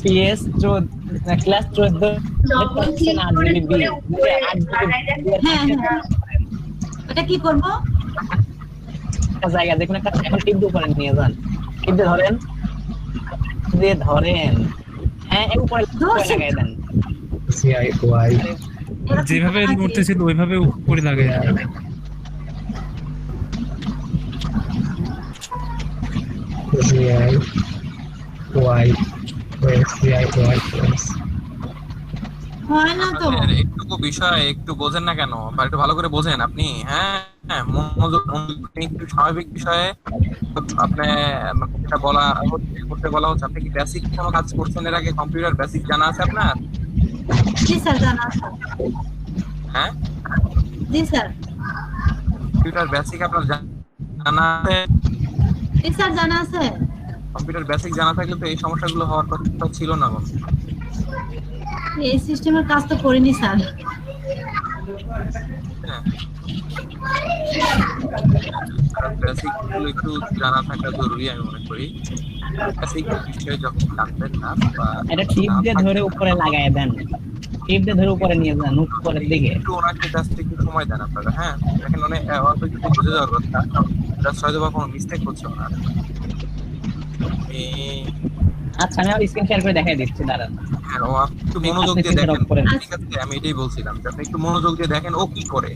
[SPEAKER 1] PS 14 ক্লাস 14
[SPEAKER 4] Double click করে করে উপরে হ্যাঁ হ্যাঁ এটা কি করব?
[SPEAKER 1] একটা জায়গা দেখুন, একটা এখন টিপ দিয়ে উপরে নিয়ে যান, টিপ দিয়ে ধরেন, দিয়ে ধরেন, হ্যাঁ এর উপরে লাগাই দেন।
[SPEAKER 5] CIY
[SPEAKER 7] যেভাবে নড়তেছিল ওইভাবে উপরে লাগে।
[SPEAKER 5] CIY CIY
[SPEAKER 4] হয় না তো।
[SPEAKER 2] আপনাদের একটুকু বিষয় একটু বোঝেন না কেন, বা একটু ভালো করে বোঝেন আপনি। হ্যাঁ হ্যাঁ, মনোযোগ একটু স্বাভাবিক বিষয়ে আপনি যেটা বলা করতে বলা হচ্ছে। আপনি কি বেসিক কোনো কাজ করছেন এর আগে? কম্পিউটার বেসিক জানা আছে আপনার?
[SPEAKER 4] জি স্যার জানা আছে।
[SPEAKER 2] হ্যাঁ,
[SPEAKER 4] জি স্যার।
[SPEAKER 2] কম্পিউটার বেসিক আপনার জানা আছে?
[SPEAKER 4] জি স্যার জানা আছে।
[SPEAKER 2] কম্পিউটার বেসিক জানা থাকলে তো এই সমস্যাগুলো হওয়ার কথা ছিল না।
[SPEAKER 4] এই সিস্টেমের কাজ তো করিনি স্যার।
[SPEAKER 2] বেসিক গুলো একটু জানা থাকা জরুরি আমি মনে করি। বেসিক বিষয়ে যখন জানবেন না বা
[SPEAKER 1] এটা টিপ দিয়ে ধরে উপরে লাগাই দেন, টিপ দিয়ে ধরে উপরে নিয়ে যান উপরের দিকে।
[SPEAKER 2] একটু ওনাকে জাস্ট একটু সময় দেন আপনারা। হ্যাঁ দেখেন অনেক অল্প কিছু বুঝে যাওয়ার কথা, জাস্ট হয়তো বা কোনো মিস্টেক হচ্ছে ওনার।
[SPEAKER 1] আচ্ছা আমি আবার স্ক্রিন শেয়ার করে দেখাই দিচ্ছি, দাঁড়ান।
[SPEAKER 2] হ্যাঁ, ও একটু মনোযোগ দিয়ে দেখেন। ঠিক আছে, আমি এটাই বলছিলাম যে আপনি একটু মনোযোগ দিয়ে দেখেন ও কি করে।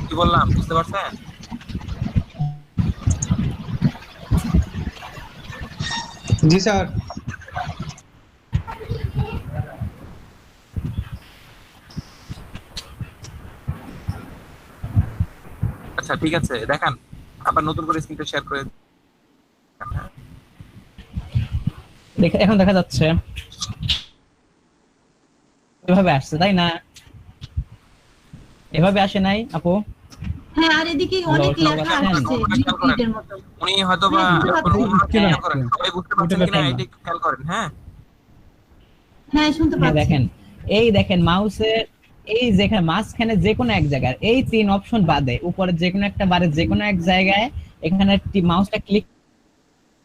[SPEAKER 2] কি বললাম বুঝতে পারছেন?
[SPEAKER 5] জি স্যার।
[SPEAKER 2] আচ্ছা ঠিক আছে, দেখান আবার নতুন করে স্ক্রিনটা শেয়ার করে।
[SPEAKER 1] এখন দেখা যাচ্ছে এভাবে আসছে, তাই না? এভাবে আসে নাই আপু?
[SPEAKER 4] হ্যাঁ আর এদিকে অনেক লেখা আসছে লিকুইডের মতো।
[SPEAKER 2] উনি হয়তো বা সবাই বুঝতে পারছেন কিনা এটা একটু খেয়াল করেন। হ্যাঁ
[SPEAKER 4] হ্যাঁ শুনতে পাচ্ছি।
[SPEAKER 1] দেখেন এই দেখেন মাউসের এই যেখানে মাঝখানে যে কোনো এক জায়গায় এই 3 অপশন বাদে উপরে যে কোনো একটা বারে যে কোনো এক জায়গায় এখানে মাউসটা ক্লিক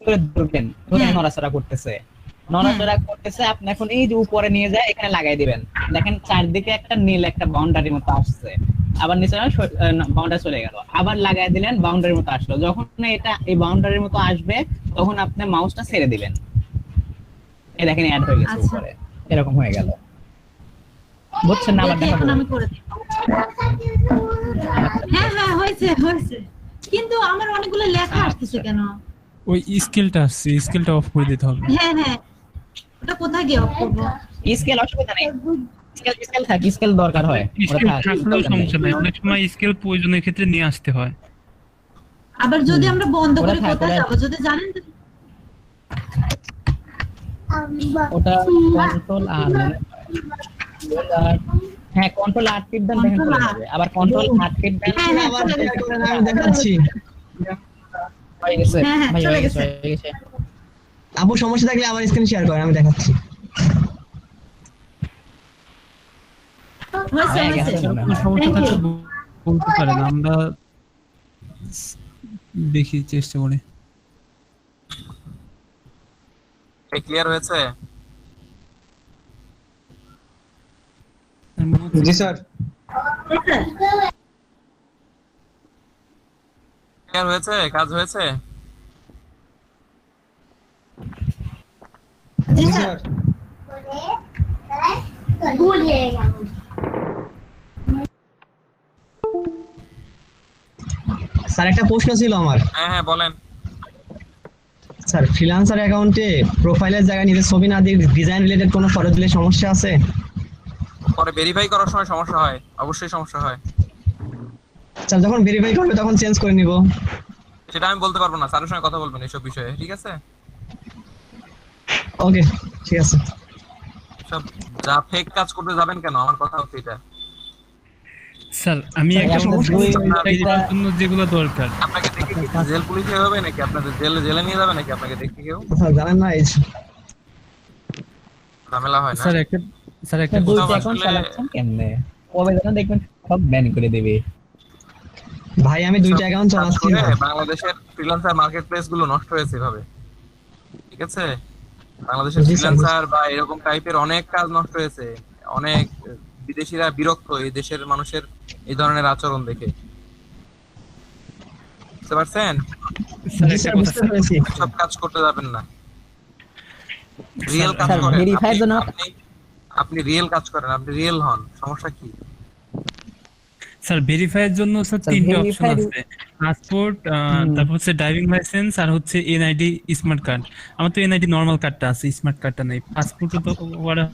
[SPEAKER 1] করে ধরবেন, ধরে নড়াচড়া করতেছে, আপনি এখন এই যে উপরে নিয়ে যায় এখানে লাগাই দিবেন। দেখেন চারদিকে একটা নীল একটা বাউন্ডারির মতো আসছে, আবার নিচে বাউন্ডারি চলে গেল, আবার লাগাই দিলেন বাউন্ডারির মতো আসলো। যখন এটা এই বাউন্ডারির মতো আসবে তখন আপনি মাউসটা ছেড়ে দিবেন, এই দেখেন অ্যাড হয়ে গেছে উপরে, এরকম হয়ে গেল। বুঝছেন না? আবার দেখাবো।
[SPEAKER 4] আমি করে দিই। হ্যাঁ হ্যাঁ হয়েছে হয়েছে, কিন্তু আমার অনেকগুলো লেখা আসছে কেন?
[SPEAKER 7] ওই স্কেলটা আসছে, স্কেলটা অফ করে দিতে হবে।
[SPEAKER 4] হ্যাঁ হ্যাঁ ওটা কোথায় গিয়ে অফ করব?
[SPEAKER 1] স্কেল অসুবিধা নেই, স্কেল থাকে, স্কেল দরকার হয়,
[SPEAKER 7] স্কেল থাকলেও সমস্যা নাই, অনেক সময় স্কেল প্রয়োজনের ক্ষেত্রে নিয়ে আসতে হয়।
[SPEAKER 4] আবার যদি আমরা বন্ধ করে কোথায় যাব যদি জানেন?
[SPEAKER 1] ওটা কন্ট্রোল আর হ্যাঁ কন্ট্রোল আর টিপ দেন, দেখেন চলে যাবে। আবার কন্ট্রোল আর টিপ দেন,
[SPEAKER 5] আবার আমি দেখাচ্ছি।
[SPEAKER 1] হয়ে গেছে ভাই,
[SPEAKER 4] চলে
[SPEAKER 1] হয়ে
[SPEAKER 4] গেছে।
[SPEAKER 1] গেছে।
[SPEAKER 5] আপু সমস্যা থাকলে আবার স্ক্রিন শেয়ার করেন, আমি দেখাচ্ছি।
[SPEAKER 4] হয়েছে
[SPEAKER 1] হয়ে
[SPEAKER 4] হয়েছে।
[SPEAKER 1] গেছে।
[SPEAKER 7] কোনো সমস্যা থাকলে বলতে পারেন, আমরা দেখি চেষ্টা করি।
[SPEAKER 2] ক্লিয়ার হয়েছে?
[SPEAKER 5] জি স্যার।
[SPEAKER 2] ক্লিয়ার হয়েছে? কাজ হয়েছে?
[SPEAKER 5] জি স্যার। স্যার একটা প্রশ্ন ছিল আমার।
[SPEAKER 2] হ্যাঁ হ্যাঁ বলেন।
[SPEAKER 5] স্যার ফ্রিল্যান্সার অ্যাকাউন্টে প্রোফাইলের জায়গায় নিজের ছবি না দিয়ে ডিজাইন রিলেটেড কোনো ফটো দিলে সমস্যা আছে?
[SPEAKER 2] পরে ভেরিফাই করার সময় সমস্যা হয়, অবশ্যই সমস্যা হয়।
[SPEAKER 5] স্যার যখন ভেরিফাই করবে তখন চেঞ্জ করে নিব।
[SPEAKER 2] সেটা আমি বলতে পারবো না, স্যারের সঙ্গে কথা বলবেন এইসব বিষয়ে। ঠিক আছে?
[SPEAKER 5] ওকে ঠিক আছে।
[SPEAKER 2] সব যা ফেক কাজ করতে যাবেন কেন? আমার কথা হচ্ছে এটা।
[SPEAKER 7] স্যার আমি
[SPEAKER 1] স্যার,
[SPEAKER 7] একটা
[SPEAKER 1] এখন
[SPEAKER 7] সমস্যা
[SPEAKER 1] দুই-
[SPEAKER 7] বেরিয়ে জন্য যেগুলো দরকার
[SPEAKER 2] আপনাকে দেখে কি জেল পুলিশে হবে নাকি আপনাদের জেলে নিয়ে যাবে নাকি আপনাকে দেখতে কেউ
[SPEAKER 5] স্যার জানেন না এই
[SPEAKER 2] ঝামেলা হয় না
[SPEAKER 7] স্যার একটা
[SPEAKER 1] স্যার, দুইটা
[SPEAKER 2] আসলে-
[SPEAKER 1] অ্যাকাউন্ট চালাচ্ছেন কেমনে? কবে যেন দেখবেন সব ব্যান করে দেবে।
[SPEAKER 5] ভাই আমি দুইটা অ্যাকাউন্ট চালাচ্ছি না।
[SPEAKER 2] বাংলাদেশের ফ্রিল্যান্সার মার্কেট প্লেস গুলো নষ্ট হয়েছে এভাবে, ঠিক আছে? বাংলাদেশের
[SPEAKER 5] জি স্যার,
[SPEAKER 2] ফ্রিল্যান্সার বা এরকম টাইপের অনেক কাজ নষ্ট হয়েছে। অনেক বিদেশিরা বিরক্ত এই দেশের মানুষের এই ধরনের আচরণ দেখে, বুঝতে পারছেন?
[SPEAKER 7] স্যার
[SPEAKER 5] জি
[SPEAKER 7] একটা
[SPEAKER 5] স্যার
[SPEAKER 7] কথা
[SPEAKER 5] বুঝতে পেরেছি।
[SPEAKER 2] সব কাজ করতে যাবেন না, রিয়েল কাজ
[SPEAKER 1] স্যার,
[SPEAKER 2] করেন।
[SPEAKER 1] verify এর জন্য-
[SPEAKER 2] আপনি রিয়েল কাজ করেন, আপনি রিয়েল হন, সমস্যা কি?
[SPEAKER 7] স্যার ভেরিফাই এর জন্য স্যার
[SPEAKER 1] স্যার,
[SPEAKER 7] তিনটে অপশন
[SPEAKER 1] verify-
[SPEAKER 7] আছে, পাসপোর্ট, তারপর হচ্ছে ড্রাইভিং লাইসেন্স আর হচ্ছে এনআইডি স্মার্ট কার্ড। আমার তো এনআইডি নরমাল কার্ডটা আছে, স্মার্ট কার্ডটা নেই। পাসপোর্টও তো ওরা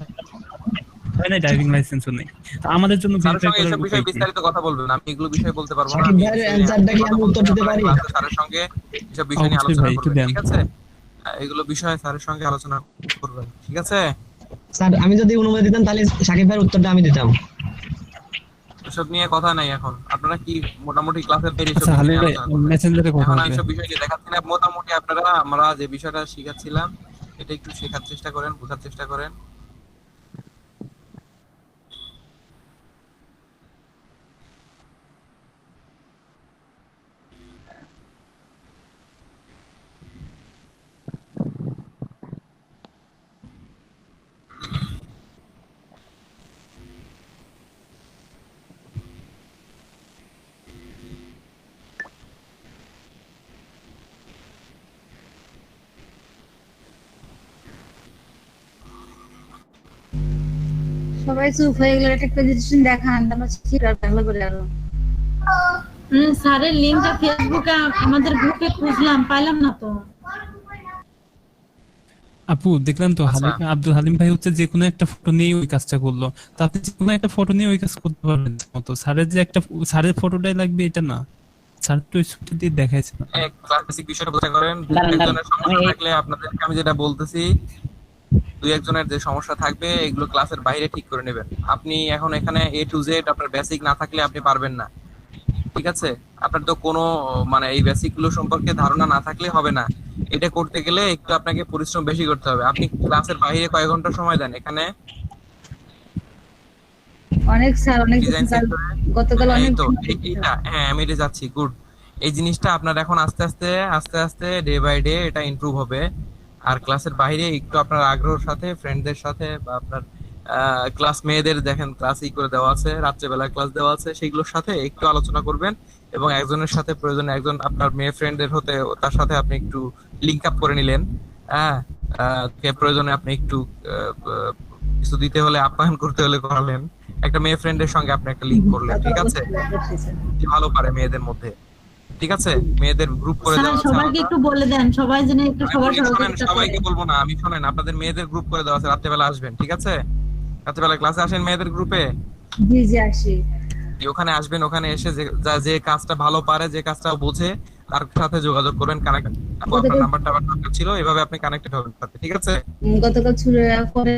[SPEAKER 7] হয় না, ড্রাইভিং লাইসেন্সও নেই। তো আমাদের জন্য
[SPEAKER 2] স্যারের
[SPEAKER 7] ভেরিফাই
[SPEAKER 2] সঙ্গে
[SPEAKER 7] করার
[SPEAKER 2] এসব
[SPEAKER 7] উপায়
[SPEAKER 2] বিষয়ে
[SPEAKER 7] কি?
[SPEAKER 2] বিস্তারিত কথা বলবেন, আমি এগুলো বিষয়ে বলতে পারবো না।
[SPEAKER 5] সাকিব
[SPEAKER 2] আমি
[SPEAKER 5] ভাইয়ের
[SPEAKER 2] এই
[SPEAKER 5] অ্যানসারটা কি আমি উত্তর দিতে পারি?
[SPEAKER 2] স্যারের সঙ্গে এসব বিষয় নিয়ে
[SPEAKER 7] অবশ্যই
[SPEAKER 2] আলোচনা
[SPEAKER 7] ভাই, একটু
[SPEAKER 2] করবেন,
[SPEAKER 7] দেন।
[SPEAKER 2] ঠিক আছে? এগুলো বিষয়ে স্যারের সঙ্গে আলোচনা করবেন, ঠিক আছে?
[SPEAKER 5] স্যার আমি যদি অনুমতি দিতাম তাহলে সাকিব ভাইয়ের উত্তরটা আমি দিতাম।
[SPEAKER 2] এসব নিয়ে কথা নাই এখন। আপনারা কি মোটামুটি ক্লাসের বাইরে এসব
[SPEAKER 7] আচ্ছা
[SPEAKER 2] বিষয়
[SPEAKER 7] হালিম
[SPEAKER 2] নিয়ে
[SPEAKER 7] ভাই
[SPEAKER 2] আলোচনা করবেন?
[SPEAKER 7] মেসেঞ্জারে কথা
[SPEAKER 2] এখন আমি
[SPEAKER 7] হবে।
[SPEAKER 2] এসব বিষয় নিয়ে দেখাচ্ছি না, মোটামুটি আপনারা আমরা যে বিষয়টা শিখাচ্ছিলাম এটা একটু শেখার চেষ্টা করেন, বোঝার চেষ্টা করেন।
[SPEAKER 10] সবাই চুপ হয়ে গেলে একটা প্রেজেন্টেশন দেখান, আমরা শিখি আর ভালো করে আরো।
[SPEAKER 4] স্যারের লিঙ্কটা ফেসবুকে আমাদের গ্রুপে খুঁজলাম, পাইলাম না তো।
[SPEAKER 7] আপু দেখলাম তো
[SPEAKER 2] আচ্ছা।
[SPEAKER 7] আব্দুল হালিম ভাই হচ্ছে যে কোনো একটা ফটো নিয়ে ওই কাজটা করলো। তো আপনি যে কোনো একটা ফটো নিয়ে ওই কাজ করতে পারবেন মতো। স্যারের যে একটা স্যারের ফটোটাই লাগবে এটা না, স্যার তো ওই ছবি দিয়ে দেখাইছে না।
[SPEAKER 2] ক্লাসিক বিষয়টা বোঝা করেন।
[SPEAKER 1] দাঁড়ান,
[SPEAKER 2] একজনের সমস্যা
[SPEAKER 1] আমি-
[SPEAKER 2] থাকলে আপনাদেরকে আমি যেটা বলতেছি, দুই একজনের যে সমস্যা থাকবে এগুলো ক্লাসের বাইরে ঠিক করে নেবেন। আপনি এখন এখানে এ টু জেড আপনার বেসিক না থাকলে আপনি পারবেন না, ঠিক আছে? আপনার তো কোনো মানে এই বেসিক গুলো সম্পর্কে ধারণা না থাকলে হবে না। এটা করতে গেলে একটু আপনাকে পরিশ্রম বেশি করতে হবে। আপনি ক্লাসের বাইরে কয় ঘন্টা সময় দেন এখানে
[SPEAKER 10] অনেক স্যার অনেক
[SPEAKER 2] ডিজাইন
[SPEAKER 10] গতকাল অনেক
[SPEAKER 2] এইটা, হ্যাঁ আমি এটা যাচ্ছি, গুড। এই জিনিসটা আপনার এখন আস্তে আস্তে ডে বাই ডে এটা ইমপ্রুভ হবে। আর ক্লাসের বাইরে একটু আপনার আগ্রহের সাথে ফ্রেন্ডদের সাথে বা আপনার ক্লাস মেয়েদের দেখেন ক্লাস করে দেওয়া আছে, রাত্রেবেলা ক্লাস দেওয়া আছে, সেগুলোর সাথে একটু আলোচনা করবেন এবং একজনের সাথে প্রয়োজনে একজন আপনার মেয়ে ফ্রেন্ডের হতে তার সাথে আপনি একটু লিংক আপ করে নিলেন। হ্যাঁ, প্রয়োজনে আপনি একটু কিছু দিতে হলে আপ্যায়ন করতে হলে করালেন। একটা মেয়ে ফ্রেন্ডের সঙ্গে আপনি একটা লিংক করলেন, ঠিক আছে? যে ভালো পারে মেয়েদের মধ্যে, ঠিক আছে? মেয়েদের গ্রুপ করে
[SPEAKER 4] স্যার
[SPEAKER 2] দেওয়া আছে
[SPEAKER 4] সবাইকে
[SPEAKER 2] আলাদা।
[SPEAKER 4] একটু বলে দেন, সবাই যেন একটু সবার
[SPEAKER 2] শোনেন,
[SPEAKER 4] সহযোগিতা করে।
[SPEAKER 2] সবাইকে বলবো না আমি, শোনেন আপনাদের মেয়েদের গ্রুপ করে দেওয়া আছে, রাত্রেবেলা আসবেন, ঠিক আছে? রাত্রেবেলা ক্লাসে আসেন মেয়েদের গ্রুপে,
[SPEAKER 10] জি জি আসি।
[SPEAKER 2] ওখানে আসবেন, ওখানে এসে যে কাজটা ভালো পারে, যে কাজটা বোঝে তার সাথে যোগাযোগ করবেন, কানেক্ট। আপনার নাম্বারটা আমার দরকার ছিল, এভাবে আপনি কানেক্টেড হবেন সাথে, ঠিক আছে?
[SPEAKER 10] গতকাল ছুড়ে পরে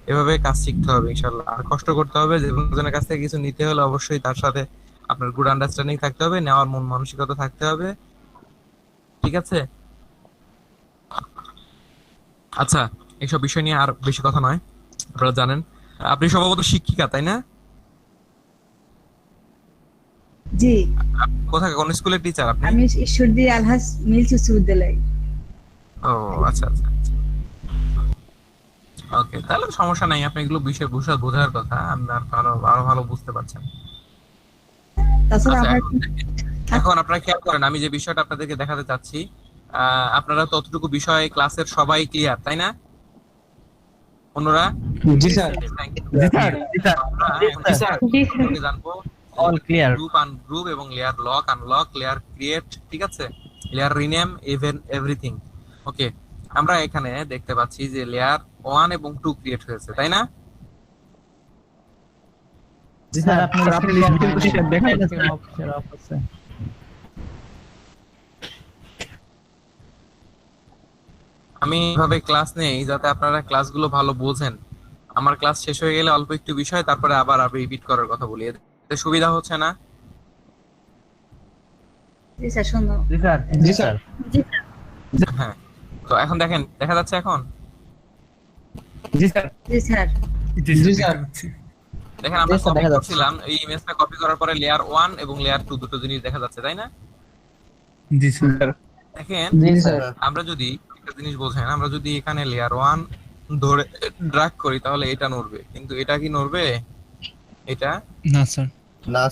[SPEAKER 2] এভাবে কাজ শিখতে হবে ইনশাআল্লাহ। আর কষ্ট করতে হবে, যে কোনোজনের কাছ থেকে কিছু নিতে হলে অবশ্যই তার সাথে আপনার গুড আন্ডারস্ট্যান্ডিং থাকতে হবে, নেওয়ার মন মানসিকতা থাকতে হবে, ঠিক আছে? আচ্ছা, এইসব বিষয় নিয়ে আর বেশি কথা নয়, আপনারা জানেন আপনি সম্ভবত শিক্ষিকা, তাই না?
[SPEAKER 10] জি
[SPEAKER 2] কোথায়, কোন স্কুলের টিচার আপনি?
[SPEAKER 10] আমি ঈশ্বরদী আলহাজ মিলস উচ্চ বিদ্যালয়।
[SPEAKER 2] ও আচ্ছা আচ্ছা, ওকে, তাহলে সমস্যা নাই। আপনি এগুলো বিষয় বোঝার কথা, আপনার আরো ভালো বুঝতে পারছেন।
[SPEAKER 10] তাছাড়া
[SPEAKER 2] আচ্ছা,
[SPEAKER 10] আমরা
[SPEAKER 2] এখন আপনারা খেয়াল করেন, আমি যে বিষয়টা আপনাদেরকে দেখাতে চাচ্ছি, আপনারা ততটুকু বিষয় ক্লাসের সবাই ক্লিয়ার, তাই না? অন্যরা?
[SPEAKER 5] জি স্যার।
[SPEAKER 2] জানবো
[SPEAKER 1] অল ক্লিয়ার।
[SPEAKER 2] গ্রুপ এবং layer lock unlock, layer create, ঠিক আছে? Layer rename, even everything. Okay, আমরা এখানে দেখতে পাচ্ছি যে লেয়ার 1 এবং 2 ক্রিয়েট হয়েছে, তাই না?
[SPEAKER 1] জি স্যার, আপনি দেখাই যাচ্ছে অফিসের অফিসে।
[SPEAKER 2] আমি এভাবে ক্লাস নেই যাতে আপনারা ক্লাসগুলো ভালো বোঝেন। আমার ক্লাস শেষ হয়ে গেলে অল্প একটু বিষয় তারপরে আবার রিপিট করার কথা বলি, এতে সুবিধা হচ্ছে না?
[SPEAKER 10] জি স্যার সুন্দর।
[SPEAKER 5] জি স্যার।
[SPEAKER 4] জি স্যার।
[SPEAKER 2] হ্যাঁ, তো এখন দেখেন দেখা যাচ্ছে এখন?
[SPEAKER 1] জি স্যার।
[SPEAKER 10] জি স্যার।
[SPEAKER 3] জি স্যার।
[SPEAKER 2] দেখেন আমরা
[SPEAKER 1] জি স্যার,
[SPEAKER 2] কপি
[SPEAKER 1] দেখা যাচ্ছে।
[SPEAKER 2] করছিলাম, এই ইমেজটা কপি করার পরে লেয়ার 1 এবং লেয়ার 2 দুটো জিনিস দেখা যাচ্ছে, তাই না?
[SPEAKER 7] জি স্যার।
[SPEAKER 2] দেখেন
[SPEAKER 5] জি স্যার।
[SPEAKER 2] আমরা যদি একটা জিনিস বোঝেন, আমরা যদি এখানে লেয়ার 1 ধরে ড্র্যাগ করি তাহলে এটা নড়বে, কিন্তু এটা কি নড়বে? এটা
[SPEAKER 7] না স্যার।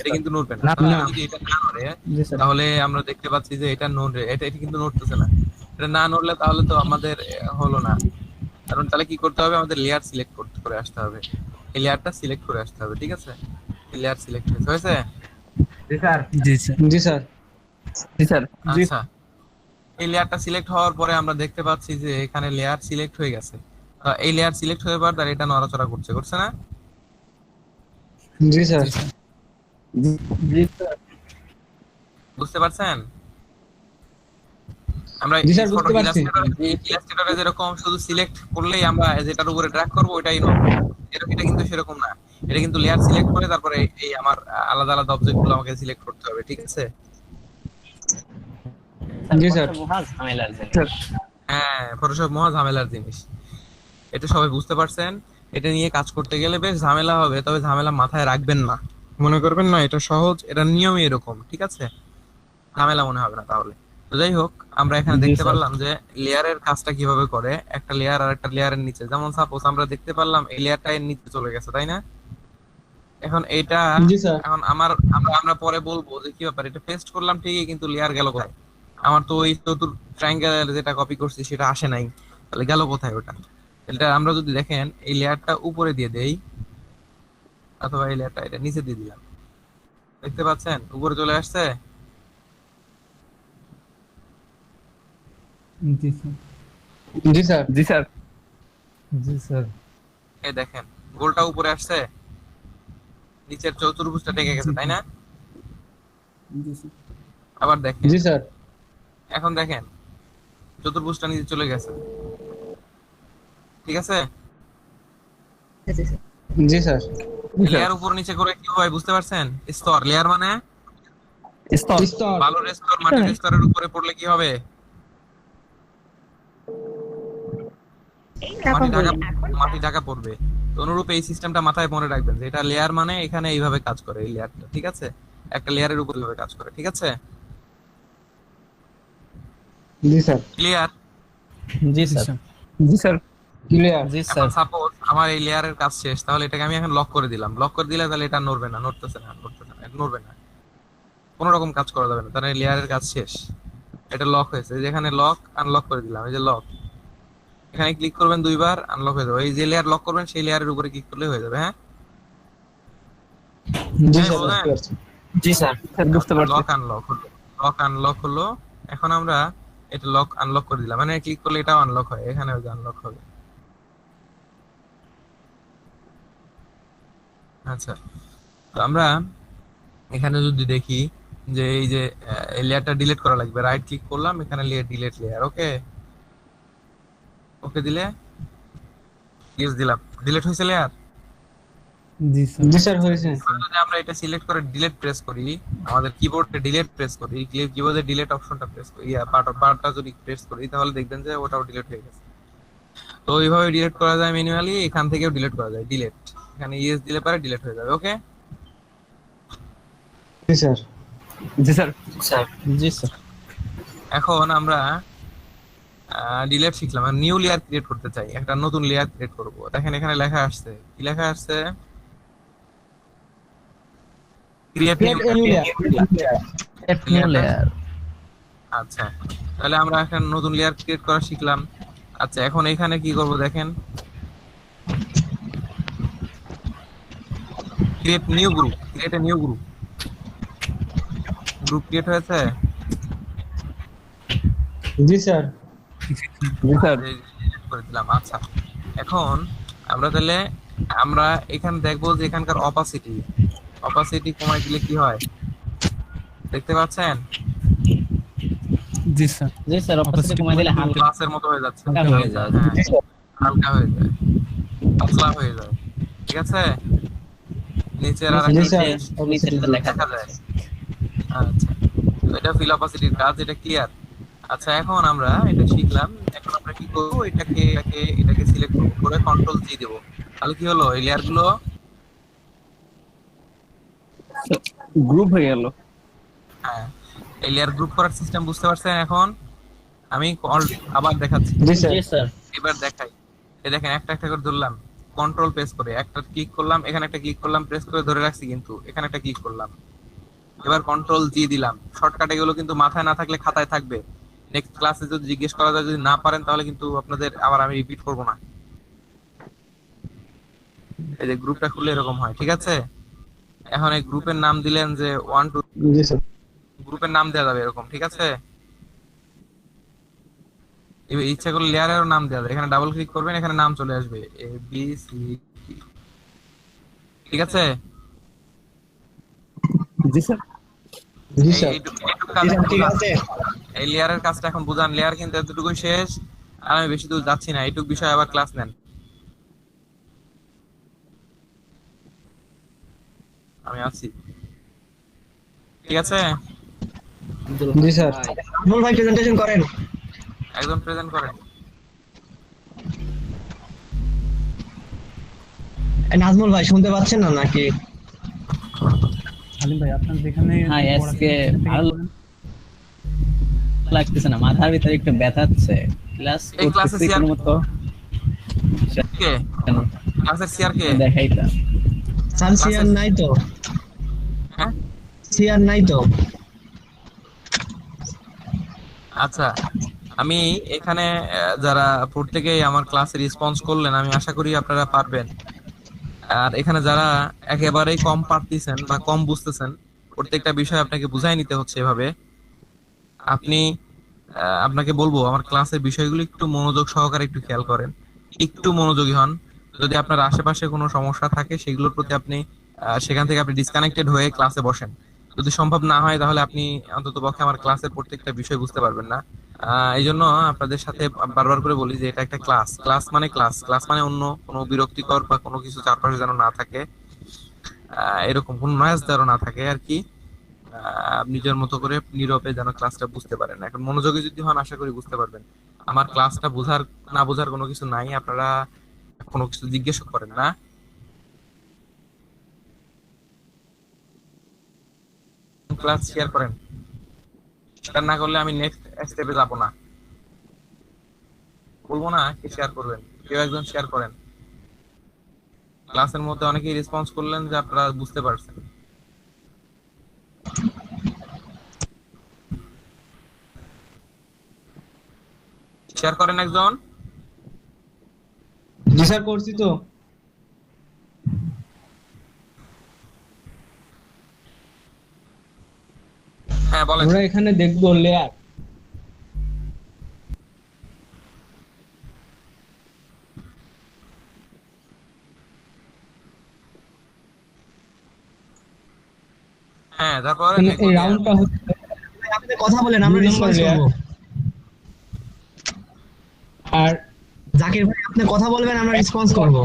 [SPEAKER 2] এটা কিন্তু নড়বে না।
[SPEAKER 1] না,
[SPEAKER 2] তাহলে
[SPEAKER 1] না।
[SPEAKER 2] যদি এটা না নড়ে
[SPEAKER 1] জি স্যার।
[SPEAKER 2] তাহলে আমরা দেখতে পাচ্ছি যে এটা নড়ে, এটা কিন্তু নড়তেছে না। এটা না নড়লে তাহলে তো আমাদের হলো না, কারণ তাহলে কি করতে হবে, আমাদের লেয়ার সিলেক্ট করে আসতে হবে, এই লেয়ারটা সিলেক্ট করে আসতে হবে, ঠিক আছে? এই লেয়ার সিলেক্ট হয়েছে?
[SPEAKER 3] জি স্যার।
[SPEAKER 7] জি স্যার।
[SPEAKER 5] জি স্যার।
[SPEAKER 1] জি স্যার।
[SPEAKER 2] আচ্ছা, এই লেয়ারটা সিলেক্ট হওয়ার পরে আমরা দেখতে পাচ্ছি যে এখানে লেয়ার সিলেক্ট হয়ে গেছে। এই লেয়ার সিলেক্ট হয়ে যাওয়ার পর এটা নড়াচড়া করছে না?
[SPEAKER 5] জি স্যার।
[SPEAKER 1] জি স্যার।
[SPEAKER 2] বুঝতে পারছেন? আমরা
[SPEAKER 5] জি স্যার, বুঝতে পারছি।
[SPEAKER 2] ইলাস্ট্রেটরে যেরকম শুধু সিলেক্ট করলেই আমরা যেটার উপরে ড্র্যাগ করব ওটাই নড়বে, এটা কিন্তু সেরকম না। এটা কিন্তু লেয়ার সিলেক্ট করে তারপরে এই আমার আলাদা আলাদা অবজেক্টগুলো আমাকে সিলেক্ট করতে হবে, ঠিক আছে?
[SPEAKER 5] জি স্যার।
[SPEAKER 2] হ্যাঁ, ফটোশপ মহা ঝামেলার জিনিস, এটা সবাই বুঝতে পারছেন? এটা নিয়ে কাজ করতে গেলে বেশ ঝামেলা হবে, তবে ঝামেলা মাথায় রাখবেন না, মনে করবেন না এটা সহজ, এটা নিয়মই এরকম, ঠিক আছে? ঝামেলা মনে হবে না তাহলে। তো যাই হোক, আমরা এখানে দেখতে পারলাম যে লেয়ারের কাজটা কিভাবে করে, একটা লেয়ার আর একটা লেয়ারের নিচে, যেমন সাপোজ আমরা দেখতে পারলাম এই লেয়ারটা এর নিচে চলে গেছে, তাই না? এখন এটা
[SPEAKER 5] জি স্যার।
[SPEAKER 2] এখন আমরা পরে বলবো যে কি ব্যাপার, এটা পেস্ট করলাম ঠিকই কিন্তু লেয়ার গেল কোথায়? আমার তো ওই ট্রায়াঙ্গেল যেটা কপি করছি সেটা আসে নাই, তাহলে গেল কোথায় ওটা? এটা আমরা যদি দেখেন এই লেয়ারটা উপরে দিয়ে দেই অথবা এই লেয়ারটা এটা নিচে দিয়ে দিলাম, দেখতে পাচ্ছেন উপরে চলে আসছে?
[SPEAKER 3] জি স্যার।
[SPEAKER 5] জি স্যার।
[SPEAKER 1] জি স্যার।
[SPEAKER 3] জি স্যার।
[SPEAKER 2] এই দেখেন গোলটা উপরে আসছে, নিচের চতুর্ভুজটা ঢেকে গেছে, তাই না?
[SPEAKER 3] জি স্যার।
[SPEAKER 2] আবার দেখেন,
[SPEAKER 5] জি স্যার।
[SPEAKER 2] এখন দেখেন চতুর্ভুজটা নিচে চলে গেছে, ঠিক আছে?
[SPEAKER 5] জি স্যার।
[SPEAKER 2] লেয়ার উপর নিচে করে কি হয় বুঝতে পারছেন? স্তর, লেয়ার মানে
[SPEAKER 1] স্তর।
[SPEAKER 5] স্তর।
[SPEAKER 2] বালুর স্তর মাটির স্তরের উপরে পড়লে কি হবে? মাটি ঢাকা পড়বে। তো অনুরূপ এই সিস্টেমটা মাথায় মনে রাখবেন যে এটা লেয়ার মানে এখানে এইভাবে কাজ করে, এই লেয়ারটা, ঠিক আছে? একটা লেয়ারের উপর এইভাবে কাজ করে, ঠিক আছে?
[SPEAKER 5] জি স্যার।
[SPEAKER 2] ক্লিয়ার?
[SPEAKER 1] জি স্যার। জি স্যার।
[SPEAKER 5] ক্লিয়ার।
[SPEAKER 1] জি
[SPEAKER 2] এখন
[SPEAKER 1] স্যার।
[SPEAKER 2] সাপোজ আমার এই লেয়ারের কাজ শেষ, তাহলে এটাকে আমি এখন লক করে দিলাম। লক করে দিলে তাহলে এটা নড়বে না, নড়তেছে না, এটা নড়বে না, কোনো রকম কাজ করা যাবে না, তাহলে লেয়ারের কাজ শেষ। এটা লক হয়েছে, যেখানে লক আনলক করে দিলাম, এই যে লক, এখানে ক্লিক করবেন দুইবার, আনলক হয়ে যাবে। এই যে লেয়ার লক করবেন সেই লেয়ারের উপরে ক্লিক করলে হয়ে যাবে। হ্যাঁ,
[SPEAKER 5] জি
[SPEAKER 2] হ্যাঁ,
[SPEAKER 5] স্যার,
[SPEAKER 2] বোঝেন?
[SPEAKER 5] বুঝতে পারছি।
[SPEAKER 1] জি স্যার। বুঝতে পারছি।
[SPEAKER 2] লক আনলক হলো, লক আনলক হলো। এখন আমরা এটা লক আনলক করে দিলাম, মানে ক্লিক করলে এটাও আনলক হয়, এখানে ওই যে আনলক হবে। আচ্ছা, তো আমরা এখানে যদি দেখি যে এই যে এই লেয়ারটা ডিলিট করা লাগবে, রাইট ক্লিক করলাম, এখানে ডিলিট লেয়ার, ওকে ওকে দিলে ইয়েস দিলাম, ডিলিট হয়েছে লেয়ার।
[SPEAKER 3] জি স্যার।
[SPEAKER 5] জি স্যার, হয়েছে।
[SPEAKER 2] যদি আমরা এটা সিলেক্ট করে ডিলিট প্রেস করি, আমাদের কিবোর্ডে ডিলিট প্রেস করি, কিবোর্ডে ডিলিট অপশনটা প্রেস করি, পার্টটা যদি প্রেস করি তাহলে দেখবেন যে ওটাও ডিলিট হয়ে গেছে। তো এইভাবে ডিলিট করা যায় ম্যানুয়ালি, এখান থেকেও ডিলিট করা যায়, ডিলিট, এখানে ইয়েস দিলে পরে ডিলিট হয়ে যাবে, ওকে?
[SPEAKER 5] জি স্যার।
[SPEAKER 1] জি স্যার। স্যার। জি স্যার।
[SPEAKER 2] এখন আমরা ডিলিট শিখলাম, আর নিউ লেয়ার ক্রিয়েট করতে চাই, একটা নতুন লেয়ার ক্রিয়েট করব। দেখেন এখানে লেখা আসছে, কি লেখা আসছে? Create new
[SPEAKER 1] layer.
[SPEAKER 2] আচ্ছা, তাহলে আমরা একটা নতুন লেয়ার ক্রিয়েট করা শিখলাম। আচ্ছা, এখন এখানে কি করব দেখেন, create new group, create a new group, group create হয়েছে?
[SPEAKER 5] জি স্যার।
[SPEAKER 1] জি স্যার।
[SPEAKER 2] করে দিলাম। আচ্ছা, এখন আমরা তাহলে আমরা এখানে দেখবো যে এখানকার অপাসিটি কমাই দিলে কি হয় দেখতে পাচ্ছেন?
[SPEAKER 7] জি স্যার।
[SPEAKER 1] জি স্যার। অপাসিটি কমাই দিলে হালকা
[SPEAKER 2] গ্লাসের মতো হয়ে যাচ্ছে,
[SPEAKER 1] হয়ে যায়।
[SPEAKER 2] হালকা হয়ে যায়, পাতলা হয়ে যায়। ঠিক আছে, নিচের আর
[SPEAKER 1] জি
[SPEAKER 2] একটা
[SPEAKER 1] স্যার,
[SPEAKER 2] জিনিস
[SPEAKER 1] নিচেরটা দেখা
[SPEAKER 2] দেখা যায়। আচ্ছা, তো এটা ফিল অপাসিটির কাজ, এটা ক্লিয়ার। আচ্ছা, এখন আমরা এটা শিখলাম, এখন আমরা কি করবো, এটাকে সিলেক্ট করবো, করে কন্ট্রোল জি দেবো। তাহলে কি হলো, এই লেয়ার গুলো
[SPEAKER 1] গ্রুপ হয়ে গেল।
[SPEAKER 2] হ্যাঁ, এই লেয়ার গ্রুপ করার সিস্টেম বুঝতে পারছেন? এখন আমি আবার দেখাচ্ছি।
[SPEAKER 1] জি স্যার।
[SPEAKER 2] এবার দেখাই, এই দেখেন একটা একটা করে ধরলাম, কন্ট্রোল প্রেস করে একটা ক্লিক করলাম, এখানে একটা ক্লিক করলাম, প্রেস করে ধরে রাখছি, কিন্তু এখানে একটা ক্লিক করলাম, এবার কন্ট্রোল জি দিলাম। শর্টকাট এগুলো কিন্তু মাথায় না থাকলে খাতায় থাকবে, নেক্সট ক্লাসে যদি জিজ্ঞেস করা যায়, যদি না পারেন তাহলে কিন্তু আপনাদের আবার আমি রিপিট করব না। এই যে গ্রুপটা খুললে এরকম হয়, ঠিক আছে? এখন এই গ্রুপের নাম দিলেন যে 1 2,
[SPEAKER 5] জি স্যার।
[SPEAKER 2] গ্রুপের নাম দেওয়া যাবে এরকম, ঠিক আছে? এবার ইচ্ছা করলে লেয়ারেরও নাম দেওয়া যায়, এখানে ডাবল ক্লিক করবেন, এখানে নাম চলে আসবে এ বি সি ডি, ঠিক আছে?
[SPEAKER 1] জি স্যার।
[SPEAKER 5] জি স্যার।
[SPEAKER 2] এইটুকু কাজ
[SPEAKER 5] ঠিক
[SPEAKER 2] বুঝান।
[SPEAKER 5] আছে।
[SPEAKER 2] এই লেয়ারের কাজটা এখন বুঝান, লেয়ার কিন্তু এতটুকুই শেষ, আর আমি বেশি দূর যাচ্ছি না, এইটুক বিষয় আবার ক্লাস নেন। আমি আছি, ঠিক আছে?
[SPEAKER 3] জি স্যার।
[SPEAKER 5] মূল ভাই প্রেজেন্টেশন করেন।
[SPEAKER 2] একদম প্রেজেন্ট করেন।
[SPEAKER 5] নাজমুল ভাই শুনতে পাচ্ছেন না নাকি?
[SPEAKER 7] আলিম ভাই আপনার যেখানে
[SPEAKER 1] হ্যাঁ, আজকে ভালো লাগতেছে না, মাথার ভিতরে একটু ব্যথাচ্ছে। ক্লাস
[SPEAKER 2] এই ক্লাসে
[SPEAKER 1] করতেছি কোনো মতো।
[SPEAKER 2] কে ক্লাসের সিআর কে?
[SPEAKER 1] দেখাই তো।
[SPEAKER 5] স্যার সিআর নাই তো।
[SPEAKER 2] হ্যাঁ,
[SPEAKER 5] সিআর নাই তো।
[SPEAKER 2] আচ্ছা, আমি এখানে যারা প্রত্যেকেই আমার ক্লাসে রেসপন্স করলেন, আমি আশা করি আপনারা পারবেন। আর এখানে যারা একেবারেই কম পারতেছেন বা কম বুঝতেছেন, প্রত্যেকটা বিষয় আপনাকে বুঝাই নিতে হচ্ছে এভাবে। আপনি আপনাকে বলবো আমার ক্লাসের বিষয়গুলো একটু মনোযোগ সহকারে একটু খেয়াল করেন, একটু মনোযোগী হন। যদি আপনার আশেপাশে কোনো সমস্যা থাকে সেগুলোর প্রতি আপনি সেখান থেকে আপনি ডিসকানেক্টেড হয়ে ক্লাসে বসেন। যদি সম্ভব না হয় তাহলে আপনি অন্তত পক্ষে আমার ক্লাসের প্রত্যেকটা বিষয় বুঝতে পারবেন না। এই জন্য আপনাদের সাথে বারবার করে বলি যে এটা একটা ক্লাস, ক্লাস মানে ক্লাস, ক্লাস মানে অন্য কোনো বিরক্তিকর বা কোনো কিছু চারপাশে যেন না থাকে, এরকম কোনো নয়েজ যেন না থাকে আর কি। নিজের মতো করে নীরবে যেন ক্লাসটা বুঝতে পারেন। এখন মনোযোগী যদি হন আশা করি বুঝতে পারবেন। আমার ক্লাসটা বোঝার না বোঝার কোনো কিছু নাই, আপনারা কোনো কিছু জিজ্ঞেস করেন না। ক্লাস শেয়ার করেন, শেয়ার না করলে আমি নেক্সট স্টেপে যাব না, বলবো না কি শেয়ার করবেন, কেউ একজন শেয়ার করেন। ক্লাসের মধ্যে অনেকেই রেসপন্স করলেন যে আপনারা বুঝতে পারছেন। শেয়ার করেন একজন।
[SPEAKER 3] জি স্যার, করছি তো।
[SPEAKER 2] হ্যাঁ বলেন।
[SPEAKER 3] আমরা এখানে দেখবো লেয়ার।
[SPEAKER 2] হ্যাঁ, তারপরে
[SPEAKER 3] এই রাউন্ডটা হচ্ছে
[SPEAKER 5] আপনি কথা বলেন, আমরা রেসপন্স করব।
[SPEAKER 3] আর
[SPEAKER 5] জাকির ভাই আপনি কথা বলবেন, আমরা রেসপন্স করব।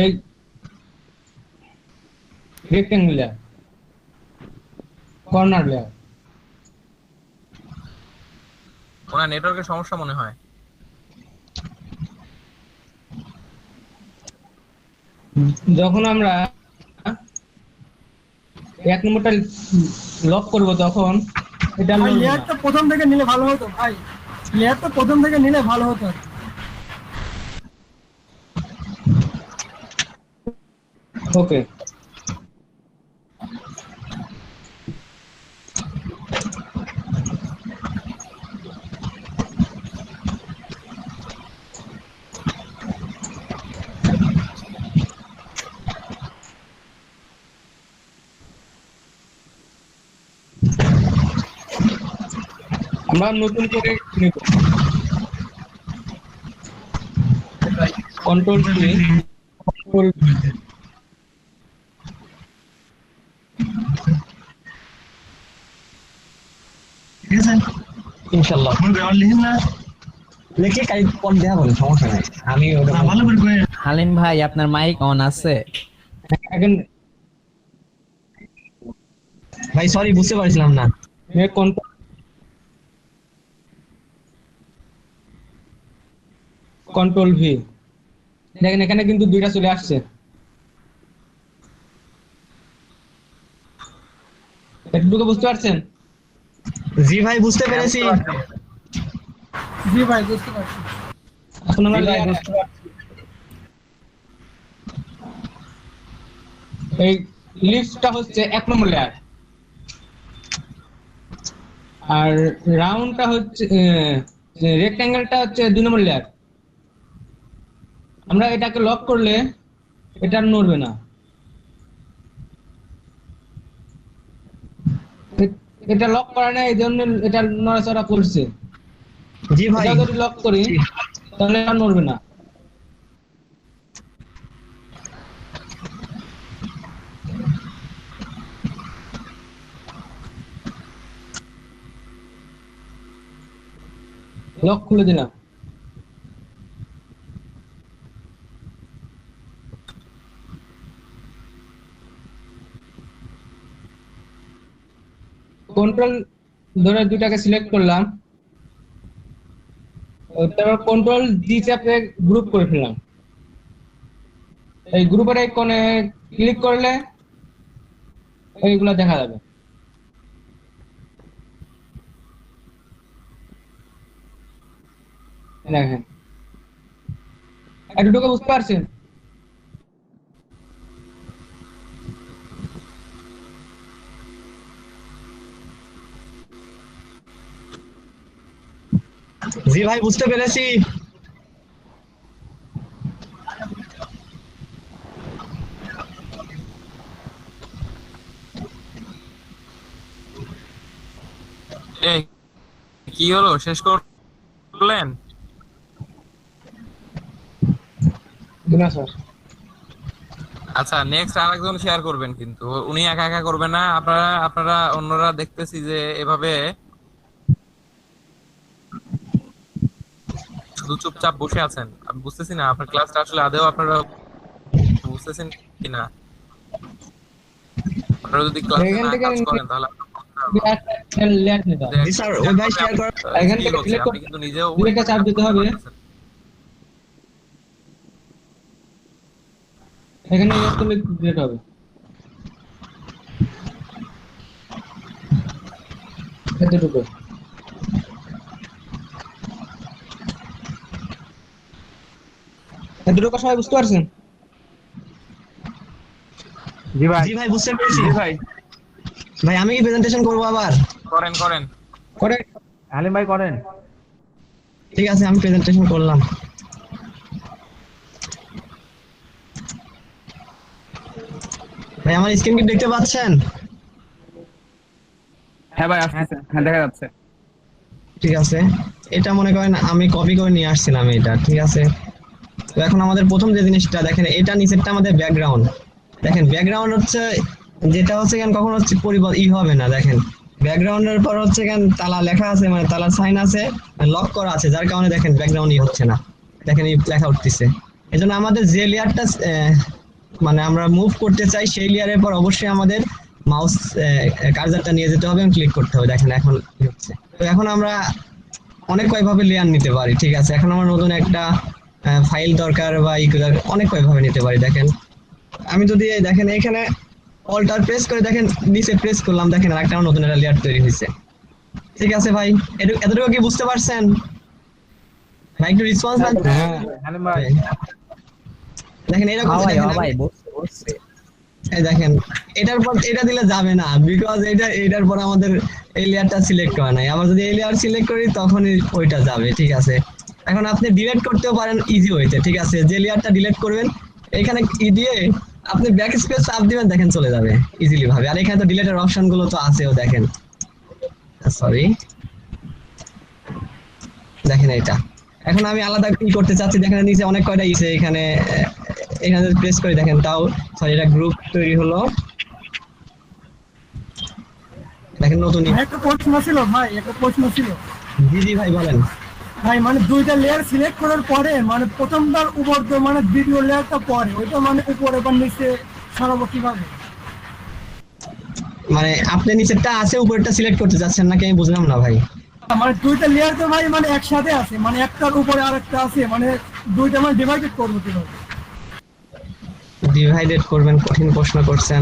[SPEAKER 3] এই রেক্টেঙ্গুলার কর্নার লেয়ার।
[SPEAKER 2] ওনার নেটওয়ার্কের সমস্যা মনে হয়।
[SPEAKER 3] যখন আমরা 1 নম্বরটা লক করব তখন এটা
[SPEAKER 11] লেয়ারটা প্রথম থেকে নিলে ভালো হতো ভাই, লেয়ারটা প্রথম থেকে নিলে ভালো হতো।
[SPEAKER 3] ওকে। আমরা নতুন করে নেব কন্ট্রোল কি কন্ট্রোল
[SPEAKER 5] ঠিক আছে ইনশাআল্লাহ। আপনি লিখেন না লেখে কাই পর দেয়া বলে সমস্যা নাই আমি ওটা
[SPEAKER 3] ভালো করে
[SPEAKER 1] হালিম ভাই আপনার মাইক অন আছে?
[SPEAKER 3] এখন
[SPEAKER 5] ভাই সরি বুঝতে পারছিলাম না
[SPEAKER 3] কন্ট্রোল ভি, দেখেন এখানে কিন্তু দুইটা চলে আসছে। একটুকু বুঝতে পারছেন?
[SPEAKER 5] জি ভাই বুঝতে পেরেছি।
[SPEAKER 11] জি ভাই বুঝতে পারছি।
[SPEAKER 3] এখন আমরা এই লিফটটা হচ্ছে 1 নম্বর লেয়ার, আর রাউন্ডটা হচ্ছে রেক্ট্যাঙ্গেলটা হচ্ছে 2 নম্বর লেয়ার। আমরা এটাকে লক করলে এটা আর নড়বে না। এটা লক করা নাই, এই জন্য এটা নড়াচড়া করছে।
[SPEAKER 5] জি ভাই
[SPEAKER 3] এটা যদি লক করি তাহলে আর নড়বে না। লক খুলে দিলাম। কন্ট্রোল ধরে দুটাকে সিলেক্ট করলাম, তারপর কন্ট্রোল ডি চাপে গ্রুপ করে ফেললাম। এই গ্রুপের এই কোণে ক্লিক করলে এইগুলা দেখা যাবে। দেখেন এতটুকু বুঝতে পারছেন?
[SPEAKER 5] জি ভাই বুঝতে পেরেছি।
[SPEAKER 2] এই কি হলো, শেষ করলেন?
[SPEAKER 3] না স্যার।
[SPEAKER 2] আচ্ছা নেক্সট আরেকজন শেয়ার করবেন, কিন্তু উনি একা একা করবেন না, আপনারা অন্যরা দেখতেছি যে এভাবে শুধু চুপচাপ বসে আছেন। আমি বুঝতেছি না আপনার ক্লাসটা আসলে আদেও আপনারা বুঝতেছেন কিনা। আপনারা যদি ক্লাসে
[SPEAKER 3] এখান
[SPEAKER 2] না
[SPEAKER 3] থেকে
[SPEAKER 2] কাজ করেন তাহলে
[SPEAKER 3] লেয়ার নিতে হবে।
[SPEAKER 5] জি স্যার ওই ভাই শেয়ার কর।
[SPEAKER 3] এখান
[SPEAKER 2] কি
[SPEAKER 3] থেকে
[SPEAKER 2] হচ্ছে,
[SPEAKER 3] সিলেক্ট
[SPEAKER 2] আপনি কিন্তু নিজেও
[SPEAKER 3] ডিলেটটা চাপ দিতে হবে। এখানে করলে ডিলেট হবে। এতটুকু এতটুকু সবাই বুঝতে পারছেন?
[SPEAKER 5] জি ভাই বুঝতে পেরেছি।
[SPEAKER 3] ভাই
[SPEAKER 5] ভাই আমি কি প্রেজেন্টেশন করব আবার?
[SPEAKER 2] করেন
[SPEAKER 3] করে
[SPEAKER 5] হালিম ভাই করেন। ঠিক আছে আমি প্রেজেন্টেশন করলাম। ভাই আমার স্ক্রিন কি দেখতে পাচ্ছেন?
[SPEAKER 3] হ্যাঁ ভাই আসছে, হ্যাঁ দেখা যাচ্ছে।
[SPEAKER 5] ঠিক আছে এটা মনে করেন আমি কপি করে নিয়ে আসছিলাম এটা, ঠিক আছে। তো এখন আমাদের প্রথম যে জিনিসটা দেখেন, এটা নিচেরটা আমাদের ব্যাকগ্রাউন্ড। দেখেন ব্যাকগ্রাউন্ড হচ্ছে যেটা হচ্ছে কেন কখনো হচ্ছে পরিবর্তন হবে না। দেখেন ব্যাকগ্রাউন্ডের পর হচ্ছে কেন তালা লেখা আছে, মানে তালার সাইন আছে, লক করা আছে, যার কারণে দেখেন ব্যাকগ্রাউন্ডই হচ্ছে না। দেখেন এই লেখা উঠতেছে। এজন্য আমাদের যে লেয়ারটা মানে আমরা মুভ করতে চাই সেই লেয়ারের পর অবশ্যই আমাদের মাউস কার্সারটা নিয়ে যেতে হবে এবং ক্লিক করতে হবে। দেখেন এখন কি হচ্ছে। তো এখন আমরা অনেক কয়ভাবে লেয়ার নিতে পারি, ঠিক আছে। এখন আমার নতুন একটা ফাইল দরকার বা অনেক কয়ভাবে নিতে পারি। দেখেন আমি যদি দেখেন এখানে অল্টার প্রেস করে দেখেন নিচে প্রেস করলাম, দেখেন আরেকটা নতুন একটা লেয়ার তৈরি হয়েছে। ঠিক আছে ভাই এতটুকু কি বুঝতে পারছেন? ভাই একটু রেসপন্স দেন।
[SPEAKER 3] হ্যাঁ ভাই
[SPEAKER 5] দেখেন এরকম
[SPEAKER 1] ভাই বুঝছে।
[SPEAKER 5] এই দেখেন এটার পর এটা দিলে যাবে না, বিকজ এটার পর আমাদের এই লেয়ারটা সিলেক্ট করা নাই। আবার যদি এই লেয়ার সিলেক্ট করি তখনই ওইটা যাবে, ঠিক আছে। এখন আপনি ডিলিট করতেও পারেন ইজি ওয়েতে, ঠিক আছে। যে লেয়ারটা ডিলিট করবেন এখানে ই দিয়ে আপনি ব্যাক স্পেস চাপ দিবেন, দেখেন চলে যাবে ইজিলি ভাবে। আর এখানে তো ডিলিটের অপশন গুলো তো আছেও, দেখেন সরি দেখেন এটা। এখন আমি আলাদা কি করতে চাচ্ছি, দেখেন নিচে অনেক কয়টা ইসে এখানে প্রেস করে দেখেন, তাও সরি এটা গ্রুপ তৈরি হলো। দেখেন নতুন
[SPEAKER 11] একটা প্রশ্ন ছিল ভাই, একটা প্রশ্ন ছিল।
[SPEAKER 5] জি জি ভাই বলেন।
[SPEAKER 11] ভাই মানে দুইটা লেয়ার সিলেক্ট করার পরে মানে প্রথমবার উপর তো মানে দ্বিতীয় লেয়ারটা পরে ওইটা মানে উপরে বা নিচে সরাবো কিভাবে?
[SPEAKER 5] মানে আপনি নিচেরটা আছে উপরেরটা সিলেক্ট করতে যাচ্ছেন নাকি আমি বুঝলাম না ভাই।
[SPEAKER 11] মানে দুইটা লেয়ার তো ভাই মানে একসাথে আছে, মানে একটার উপরে আরেকটা আছে, মানে দুইটা মানে ডিভাইডেড করবো কিভাবে?
[SPEAKER 5] ডিভাইডেড করবেন, কঠিন প্রশ্ন করছেন,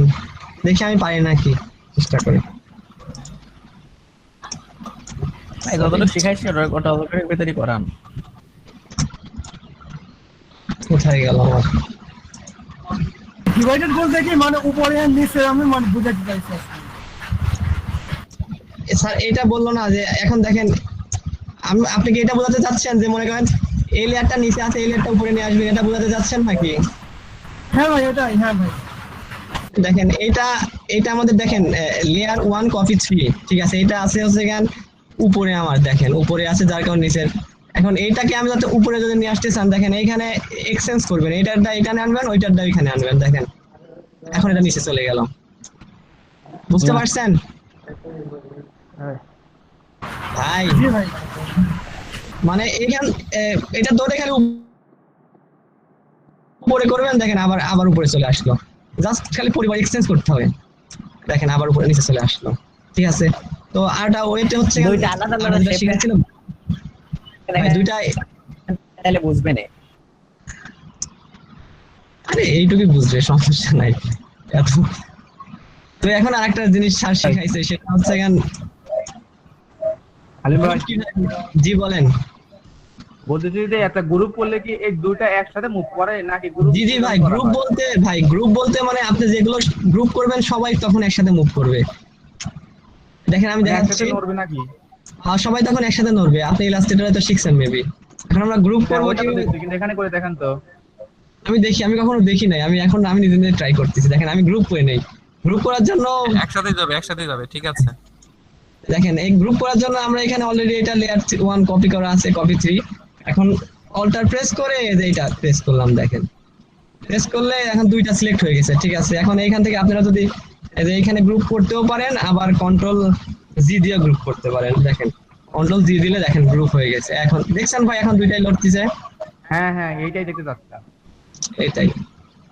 [SPEAKER 5] দেখি আমি পারি নাকি, চেষ্টা করি।
[SPEAKER 1] ভাই যতটুকু শিখাইছি ওটা ওটার ভিতরই করান।
[SPEAKER 5] কোথায় গেল আমার?
[SPEAKER 11] ডিভাইডেড বলতে কি মানে উপরে আর নিচে আমি মানে বুঝাতে চাইছি।
[SPEAKER 5] স্যার এটা বললো না যে এখন দেখেন আপনি কি এটা বোঝাতে চাচ্ছেন যে মনে করেন এই লেয়ারটা নিচে আছে এই লেয়ারটা উপরে নিয়ে আসবেন, এটা বোঝাতে চাচ্ছেন নাকি?
[SPEAKER 11] হ্যাঁ ভাই এটাই, হ্যাঁ ভাই।
[SPEAKER 5] দেখেন এটা আমাদের দেখেন লেয়ার 1 কপি 3, ঠিক আছে, এটা আছে হচ্ছে গান উপরে, আমার দেখেন উপরে আছে যার কারণে নিচে। এখন এইটাকে আমি যাতে উপরে যদি নিয়ে আসতে চান দেখেন এইখানে এক্সচেঞ্জ করবেন, এইটারটা এখানে আনবেন ওইটারটা এখানে আনবেন, দেখেন এখন এটা নিচে চলে গেল, বুঝতে পারছেন ভাই? মানে এখান এটা ধরে খালি উপরে করবেন, দেখেন আবার উপরে চলে আসলো, জাস্ট খালি পরিবার এক্সচেঞ্জ করতে হবে, দেখেন আবার উপরে নিচে চলে আসলো, ঠিক আছে। তো আরটা ওইটা হচ্ছে
[SPEAKER 1] দুইটা আলাদা আলাদা শেপ
[SPEAKER 5] শিখেছিলাম দুইটা,
[SPEAKER 1] তাহলে বুঝবে না।
[SPEAKER 5] আরে এইটুকুই বুঝবে, সমস্যা নাই এত। তো এখন আরেকটা জিনিস স্যার শিখাইছে, সেটা হচ্ছে গান জি বলেন।
[SPEAKER 12] বলতেছি যে একটা গ্রুপ করলে কি এই দুইটা একসাথে মুভ করে নাকি গ্রুপ?
[SPEAKER 5] জি ভাই, গ্রুপ বলতে মানে আপনি যেগুলো গ্রুপ করবেন সবাই তখন একসাথে মুভ করবে, দেখেন আমি দেখাচ্ছি।
[SPEAKER 12] নড়বে নাকি?
[SPEAKER 5] হ্যাঁ সবাই তখন একসাথে নড়বে, আপনি ইলাস্ট্রেটরে তো শিখছেন মেবি। এখন আমরা গ্রুপ করব,
[SPEAKER 12] কিন্তু এখানে করে দেখেন তো।
[SPEAKER 5] আমি কখনো দেখি নাই, আমি নিজে নিজে ট্রাই করতেছি, দেখেন আমি গ্রুপ করে নেই। গ্রুপ করার জন্য
[SPEAKER 2] একসাথে যাবে, ঠিক আছে।
[SPEAKER 5] দেখেন এই গ্রুপ করার জন্য আমরা এখানে অলরেডি এটা লেয়ার 1 কপি করা আছে, কপি 3। এখন অল্টার প্রেস করে এইটা প্রেস করলাম, দেখেন প্রেস করলে এখন দুইটা সিলেক্ট হয়ে গেছে, ঠিক আছে। এখন এইখান থেকে আপনারা যদি এই যে এখানে গ্রুপ করতেও পারেন, আবার কন্ট্রোল জি দিয়ে গ্রুপ করতে পারেন, দেখেন কন্ট্রোল জি দিলে দেখেন গ্রুপ হয়ে গেছে। এখন দেখছেন ভাই এখন দুইটাই লড়তেছে।
[SPEAKER 12] হ্যাঁ এইটাই দেখতে চাচ্ছিলাম।
[SPEAKER 5] এইটাই,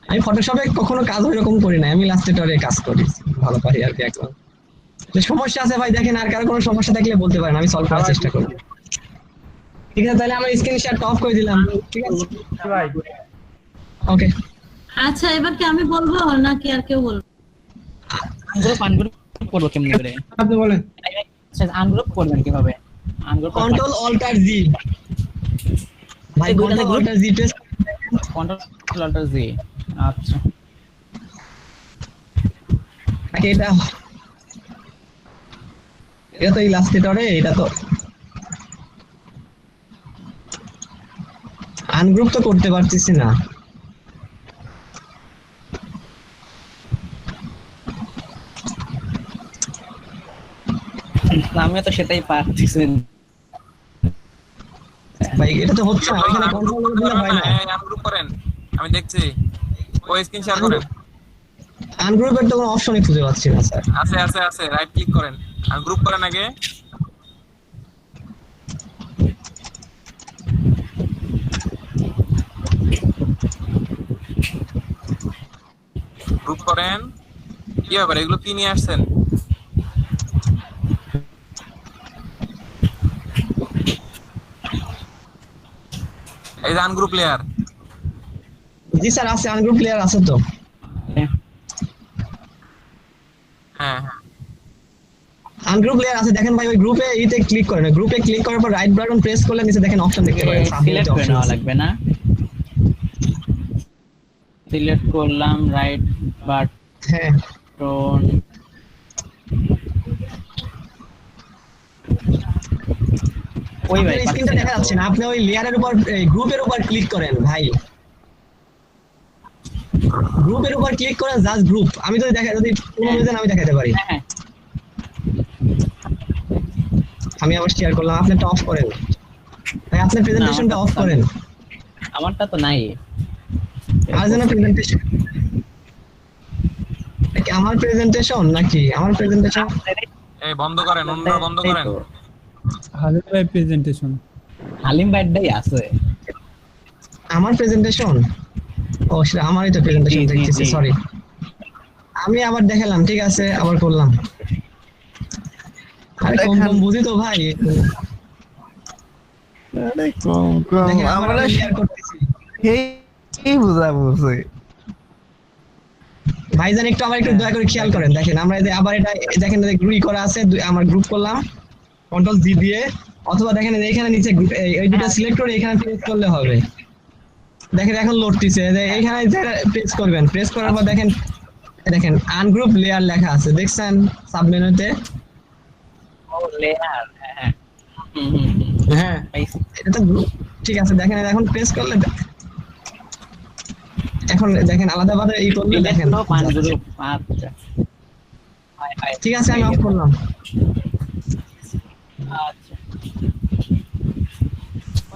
[SPEAKER 5] আমি ফটোশপে কখনো কাজ ওইরকম করি না, আমি ইলাস্ট্রেটরে কাজ করি, ভালো পারি আর কি। এখন সমস্যা আছে ভাই দেখেন, আর কারো কোনো সমস্যা থাকলে বলতে পারেন, আমি সলভ করার চেষ্টা করব, ঠিক আছে। তাহলে আমি স্ক্রিন শেয়ার অফ করে দিলাম, ঠিক আছে
[SPEAKER 12] ভাই?
[SPEAKER 5] ওকে।
[SPEAKER 4] আচ্ছা এবার কি আমি বলবো নাকি আর কেউ বলবো?
[SPEAKER 1] আনগ্রুপ করবো কেমনে করে
[SPEAKER 3] আপনি বলেন।
[SPEAKER 1] আচ্ছা আনগ্রুপ করবেন কিভাবে?
[SPEAKER 5] কন্ট্রোল অল্টার জি ভাই, control alt G press,
[SPEAKER 1] control alt G. আচ্ছা
[SPEAKER 5] এটা তো ইলাস্ট্রেটরে, এটা তো আনগ্রুপ তো করতে পারতেছি না।
[SPEAKER 1] আমিও তো সেটাই পারতেছি
[SPEAKER 5] ভাই, এটা তো হচ্ছে না, এখানে কন্ট্রোল দিলে হয় না।
[SPEAKER 2] আনগ্রুপ করেন, আমি দেখছি, ওই স্ক্রিন শেয়ার করেন।
[SPEAKER 5] আনগ্রুপের তো কোনো অপশনই খুঁজে পাচ্ছি না স্যার।
[SPEAKER 2] আছে, রাইট ক্লিক করেন, আনগ্রুপ করেন আগে। গ্রুপ করেন, কি ব্যাপার এগুলো কি নিয়ে আসছেন? এই যে আনগ্রুপ লেয়ার।
[SPEAKER 5] জি স্যার আছে, আনগ্রুপ লেয়ার আছে তো।
[SPEAKER 2] হ্যাঁ
[SPEAKER 5] আনগ্রুপ লেয়ার আছে, দেখেন ভাই ওই গ্রুপে ইতে ক্লিক করেন, গ্রুপে ক্লিক করার পর রাইট বাটন প্রেস করলে নিচে দেখেন অপশন দেখতে পারেন,
[SPEAKER 1] সিলেক্ট করে নেওয়া লাগবে না? সিলেক্ট করলাম রাইট বাটন,
[SPEAKER 5] ওই ভাই স্ক্রিনটা দেখা যাচ্ছে না, আপনি ওই লেয়ারের উপর গ্রুপের উপর ক্লিক করেন ভাই, গ্রুপের উপর ক্লিক করেন, জাস্ট গ্রুপ। আমি যদি কোনো রিজন আমি দেখাতে পারি, আমি আবার শেয়ার করলাম, আপনি এটা অফ করেন ভাই, আপনার প্রেজেন্টেশনটা অফ করেন।
[SPEAKER 1] আমারটা তো নাই,
[SPEAKER 5] আর যেন প্রেজেন্টেশন, আমার প্রেজেন্টেশন নাকি আমার প্রেজেন্টেশন
[SPEAKER 2] এই বন্ধ করেন, অন্য বন্ধ করেন।
[SPEAKER 7] হাজার ভাই প্রেজেন্টেশন
[SPEAKER 1] হালিম ভাইটাই আছে।
[SPEAKER 5] আমার প্রেজেন্টেশন, ও সেটা আমারই তো প্রেজেন্টেশন
[SPEAKER 1] জি, জি,
[SPEAKER 5] দেখতেছি,
[SPEAKER 1] জি।
[SPEAKER 5] সরি। আমি আবার দেখালাম, ঠিক আছে, আবার করলাম। আরে কম কম বুঝি তো ভাই।
[SPEAKER 13] আরে কম কম
[SPEAKER 5] দেখেন
[SPEAKER 13] আমরা
[SPEAKER 5] আমরা শেয়ার করতেছি।
[SPEAKER 13] এই বুঝা বুঝি।
[SPEAKER 5] ভাইজান একটু আমার একটু দয়া করে খেয়াল করেন, দেখেন আমরা এই যে আবার এটা দেখেন গ্রুপ করা আছে, আমার গ্রুপ করলাম কন্ট্রোল জি দিয়ে, অথবা দেখেন এখানে নিচে এই দুটো সিলেক্ট করে এখানে প্রেস করলে হবে। দেখেন এখন লোডটিছে, যে এইখানে প্রেস করবেন, প্রেস করার পর দেখেন দেখেন আনগ্রুপ লেয়ার লেখা আছে, দেখছেন সাব মেনুতে?
[SPEAKER 1] ও লেয়ার, হ্যাঁ
[SPEAKER 5] হ্যাঁ এটা তো group। ঠিক আছে, দেখেন এখন প্রেস করলে এখন দেখেন আলাদাভাবে এই করলে দেখেন।
[SPEAKER 1] গ্রুপ, আচ্ছা
[SPEAKER 5] ঠিক আছে, আমি অফ করলাম।
[SPEAKER 1] আচ্ছা,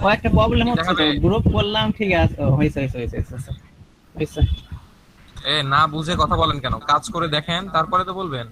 [SPEAKER 1] ও একটা প্রবলেম হচ্ছে তো, গ্রুপ করলাম, ঠিক আছে, হয়েছে হয়েছে হয়েছে হয়েছে।
[SPEAKER 2] এ না বুঝে কথা বলেন কেন? কাজ করে দেখেন তারপরে তো বলবেন।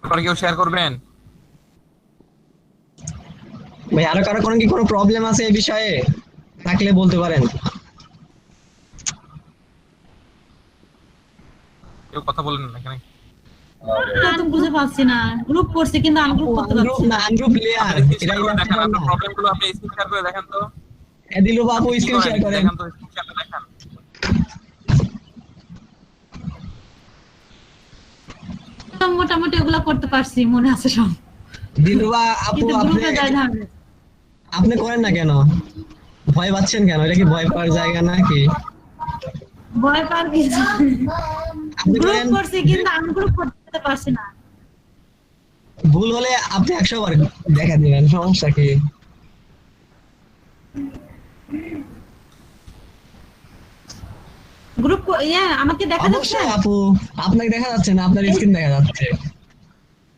[SPEAKER 2] আপনারা কেউ শেয়ার করবেন?
[SPEAKER 5] ভাই আরো কারো কোনো কি কোনো প্রবলেম আছে এই বিষয়ে? থাকলে বলতে পারেন।
[SPEAKER 2] কেউ কথা বলেন না এখানে।
[SPEAKER 4] আমি তো বুঝে পাচ্ছি না, গ্রুপ করছি কিন্তু আনগ্রুপ করতে
[SPEAKER 5] আনগ্রুপ
[SPEAKER 4] পারছি
[SPEAKER 5] না,
[SPEAKER 4] না।
[SPEAKER 5] আনগ্রুপ লেয়ার এটা
[SPEAKER 2] দেখেন আপনার প্রবলেমগুলো আপনি স্ক্রিন শেয়ার করে দেখেন তো।
[SPEAKER 5] দিলু বাবু স্ক্রিন শেয়ার করেন।
[SPEAKER 2] দেখেন তো, স্ক্রিন শেয়ারটা দেখেন।
[SPEAKER 4] তো মোটামুটি ওগুলো করতে পারছি, মনে আছে সব।
[SPEAKER 5] দিলুবা আপু
[SPEAKER 4] কিন্তু
[SPEAKER 5] আপনি
[SPEAKER 4] গ্রুপে যাই না।
[SPEAKER 5] আপনি করেন না কেন? ভয় পাচ্ছেন কেন? এটা কি ভয় পাওয়ার জায়গা নাকি?
[SPEAKER 4] ভয় পার কিছু।
[SPEAKER 5] আপনি
[SPEAKER 4] গ্রুপ
[SPEAKER 5] করেন,
[SPEAKER 4] করছি কিন্তু আনগ্রুপ করতে পারছি না।
[SPEAKER 5] ভুল হলে আপনি 100 বার দেখা দিবেন, সমস্যা কি?
[SPEAKER 4] গ্রুপ আমাকে দেখা যাচ্ছে?
[SPEAKER 5] অবশ্যই আপু, আপনাকে দেখা যাচ্ছে না, আপনার স্ক্রিন দেখা যাচ্ছে।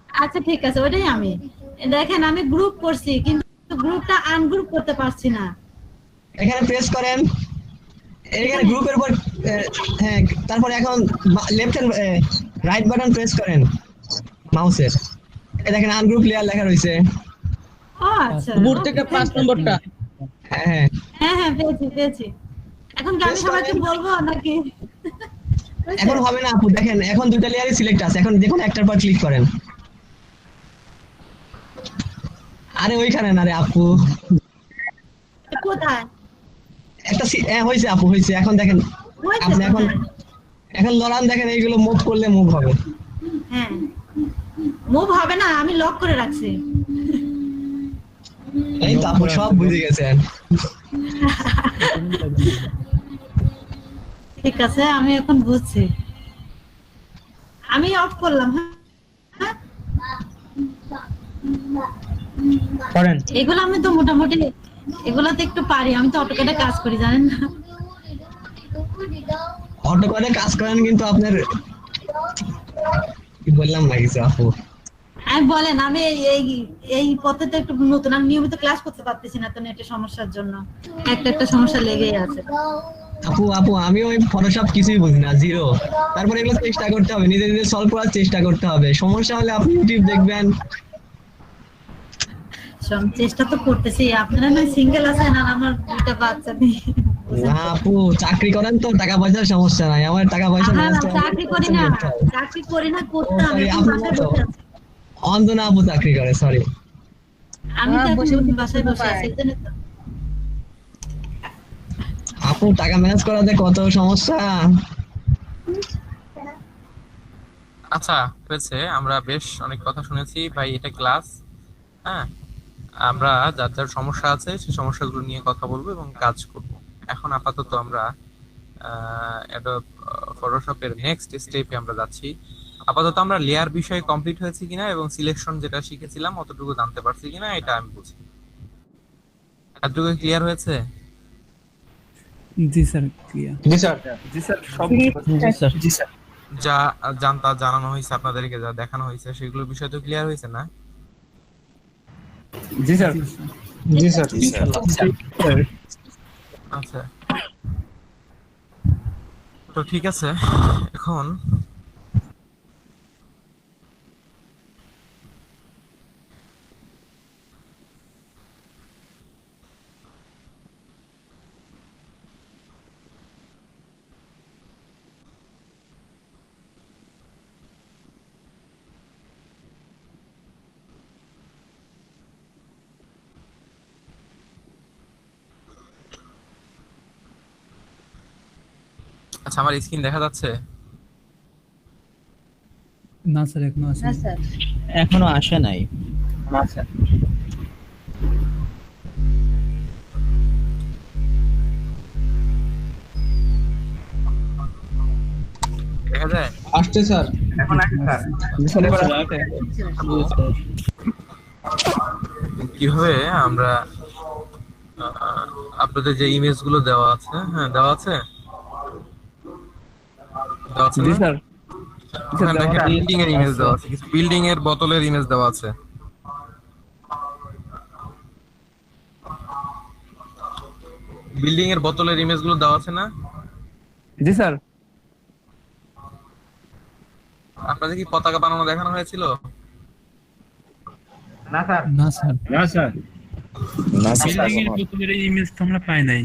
[SPEAKER 4] আচ্ছা ঠিক আছে, ওইটাই আমি। দেখেন আমি গ্রুপ করছি কিন্তু গ্রুপটা আনগ্রুপ করতে পারছি না।
[SPEAKER 5] এখানে প্রেস করেন, এখানে গ্রুপের উপর হ্যাঁ, তারপর এখন left hand right button press করেন মাউসের, এই দেখেন আনগ্রুপ লেয়ার লেখা রয়েছে।
[SPEAKER 4] ও আচ্ছা,
[SPEAKER 3] উপর থেকে 5 নম্বরটা।
[SPEAKER 5] হ্যাঁ হ্যাঁ
[SPEAKER 4] হ্যাঁ হ্যাঁ পেয়েছি পেয়েছি। এখন কি আমি সবাইকে বলবো নাকি?
[SPEAKER 5] এখন হবে না আপু, দেখেন এখন দুটো লেয়ারই সিলেক্ট আছে, এখন দেখুন একটার পর ক্লিক করেন। আরে ওইখানে না রে আপু,
[SPEAKER 4] কোথায়?
[SPEAKER 5] একটা হয়েছে আপু, হয়েছে। এখন দেখেন
[SPEAKER 4] হয়েছে
[SPEAKER 5] আপনি এখন
[SPEAKER 4] কোথায়?
[SPEAKER 5] এখন লড়ান, দেখেন এইগুলো মুভ করলে মুভ হবে।
[SPEAKER 4] হ্যাঁ মুভ হবে না, আমি লক করে রাখছি।
[SPEAKER 5] এই তো আপু সব বুঝে গেছেন।
[SPEAKER 4] ঠিক আছে, আমি এখন বুঝছি। আমি অফ করলাম। হ্যাঁ
[SPEAKER 3] করেন।
[SPEAKER 4] এগুলো আমি তো মোটামুটি এগুলাতে একটু পারি, আমি তো অটোক্যাডে কাজ করি জানেন না।
[SPEAKER 5] অটোক্যাডে কাজ করেন কিন্তু আপনার কি বললাম না কিছু আপু।
[SPEAKER 4] আমি বলেন, আমি এই এই পথে তো একটু নতুন, আমি নিয়মিত ক্লাস করতে পারতেছি না তো নেটের সমস্যার জন্য। একটা সমস্যা লেগেই আছে।
[SPEAKER 5] আপু আমি ওই ফটোশপ কিছুই বুঝি না, জিরো। তারপরে এগুলো চেষ্টা করতে হবে, নিজে নিজে সলভ করার চেষ্টা করতে হবে। সমস্যা হলে আপনি ইউটিউব দেখবেন।
[SPEAKER 4] চেষ্টা তো করতেছি। আপনারা না সিঙ্গেল আছেন আর আমার দুটো বাচ্চা নেই।
[SPEAKER 5] না আপু, চাকরি করেন তো, টাকা পয়সার সমস্যা নাই। আমার টাকা পয়সা
[SPEAKER 4] চাকরি করি না, চাকরি করি না, করতাম।
[SPEAKER 5] অঞ্জনা আপু চাকরি করে, সরি।
[SPEAKER 4] আমি তো বাসায় বসে আছি।
[SPEAKER 5] আপু টাকা ম্যানেজ করাতে কত সমস্যা।
[SPEAKER 2] আচ্ছা হয়েছে, আমরা বেশ অনেক কথা শুনেছি ভাই, এটা ক্লাস। হ্যাঁ আমরা যার যার সমস্যা আছে সেই সমস্যাগুলো নিয়ে কথা বলবো এবং কাজ করব। এখন আপাতত আমরা অ্যাডোব ফটোশপের নেক্সট স্টেপে আমরা যাচ্ছি। আপাতত আমরা লেয়ার বিষয় কমপ্লিট হয়েছে কিনা এবং সিলেকশন যেটা শিখেছিলাম অতটুকু জানতে পারছি কিনা এটা আমি বুঝি। এতটুকু ক্লিয়ার হয়েছে?
[SPEAKER 7] জি স্যার, ক্লিয়ার।
[SPEAKER 3] জি স্যার।
[SPEAKER 12] জি স্যার, সব
[SPEAKER 1] জি স্যার।
[SPEAKER 2] যা জানতা জানানো হয়েছে আপনাদেরকে, যা দেখানো হয়েছে সেগুলো বিষয় তো ক্লিয়ার হয়েছে না?
[SPEAKER 3] জি স্যার। জি স্যার।
[SPEAKER 2] আচ্ছা, তো ঠিক আছে। এখন আচ্ছা, আমার স্ক্রিন দেখা যাচ্ছে?
[SPEAKER 7] না স্যার, এখনো আসেনি।
[SPEAKER 10] না স্যার।
[SPEAKER 1] এখনো আসে নাই।
[SPEAKER 12] আচ্ছা।
[SPEAKER 2] দেখা যায়?
[SPEAKER 3] আসছে স্যার।
[SPEAKER 12] এখন আসে স্যার।
[SPEAKER 2] কিভাবে আমরা আপনাদের যে ইমেজ গুলো দেওয়া আছে, হ্যাঁ দেওয়া আছে, দেওয়া আছে
[SPEAKER 12] জি
[SPEAKER 2] না?
[SPEAKER 12] স্যার।
[SPEAKER 2] ওখানে দেখেন বিল্ডিং এর ইমেজ দেওয়া আছে, কিছু বিল্ডিং এর বোতলের ইমেজ দেওয়া আছে। বিল্ডিং এর বোতলের ইমেজ গুলো দেওয়া আছে না?
[SPEAKER 12] জি স্যার।
[SPEAKER 2] আপনাদের কি পতাকা বানানো দেখানো হয়েছিল?
[SPEAKER 12] না স্যার।
[SPEAKER 7] না স্যার,
[SPEAKER 3] না স্যার।
[SPEAKER 7] বিল্ডিং এর বোতলের ইমেজ তো আমরা পাই নাই।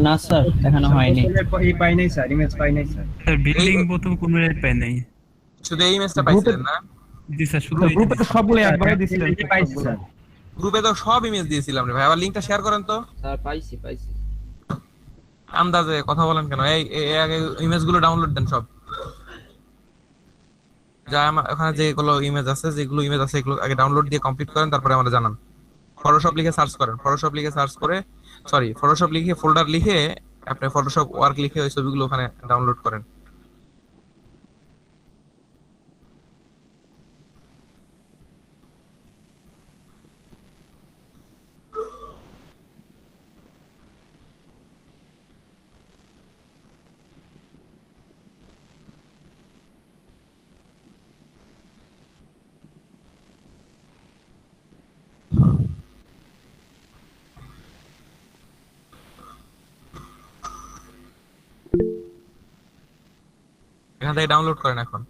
[SPEAKER 1] না স্যার, দেখানো হয়নি।
[SPEAKER 3] এই পাই নাই স্যার, ইমেজ পাই নাই স্যার।
[SPEAKER 7] স্যার বিল্ডিং বোতল কোনো পাই নাই।
[SPEAKER 2] শুধু এই ইমেজটা পাইছিলেন না?
[SPEAKER 7] জি স্যার, শুধু
[SPEAKER 12] গ্রুপে তো সবগুলো একবারে দিছিলেন।
[SPEAKER 3] পাইছি স্যার।
[SPEAKER 2] গ্রুপে তো সব ইমেজ দিয়েছিলাম রে ভাই, আবার লিংকটা শেয়ার করেন তো।
[SPEAKER 3] স্যার পাইছি।
[SPEAKER 2] আন্দাজে কথা বলেন কেন? এই আগে ইমেজ গুলো ডাউনলোড দেন সব। যা আমার ওখানে যেগুলো ইমেজ আছে, এগুলো আগে ডাউনলোড দিয়ে কমপ্লিট করেন, তারপরে আমাদের জানান। ফটোশপ লিখে সার্চ করেন, ফটোশপ লিখে ফোল্ডার লিখে আপনি ফটোশপ ওয়ার্ক লিখে ওই ছবিগুলো ওখানে ডাউনলোড করেন। এখান থেকে ডাউনলোড করেন এখন।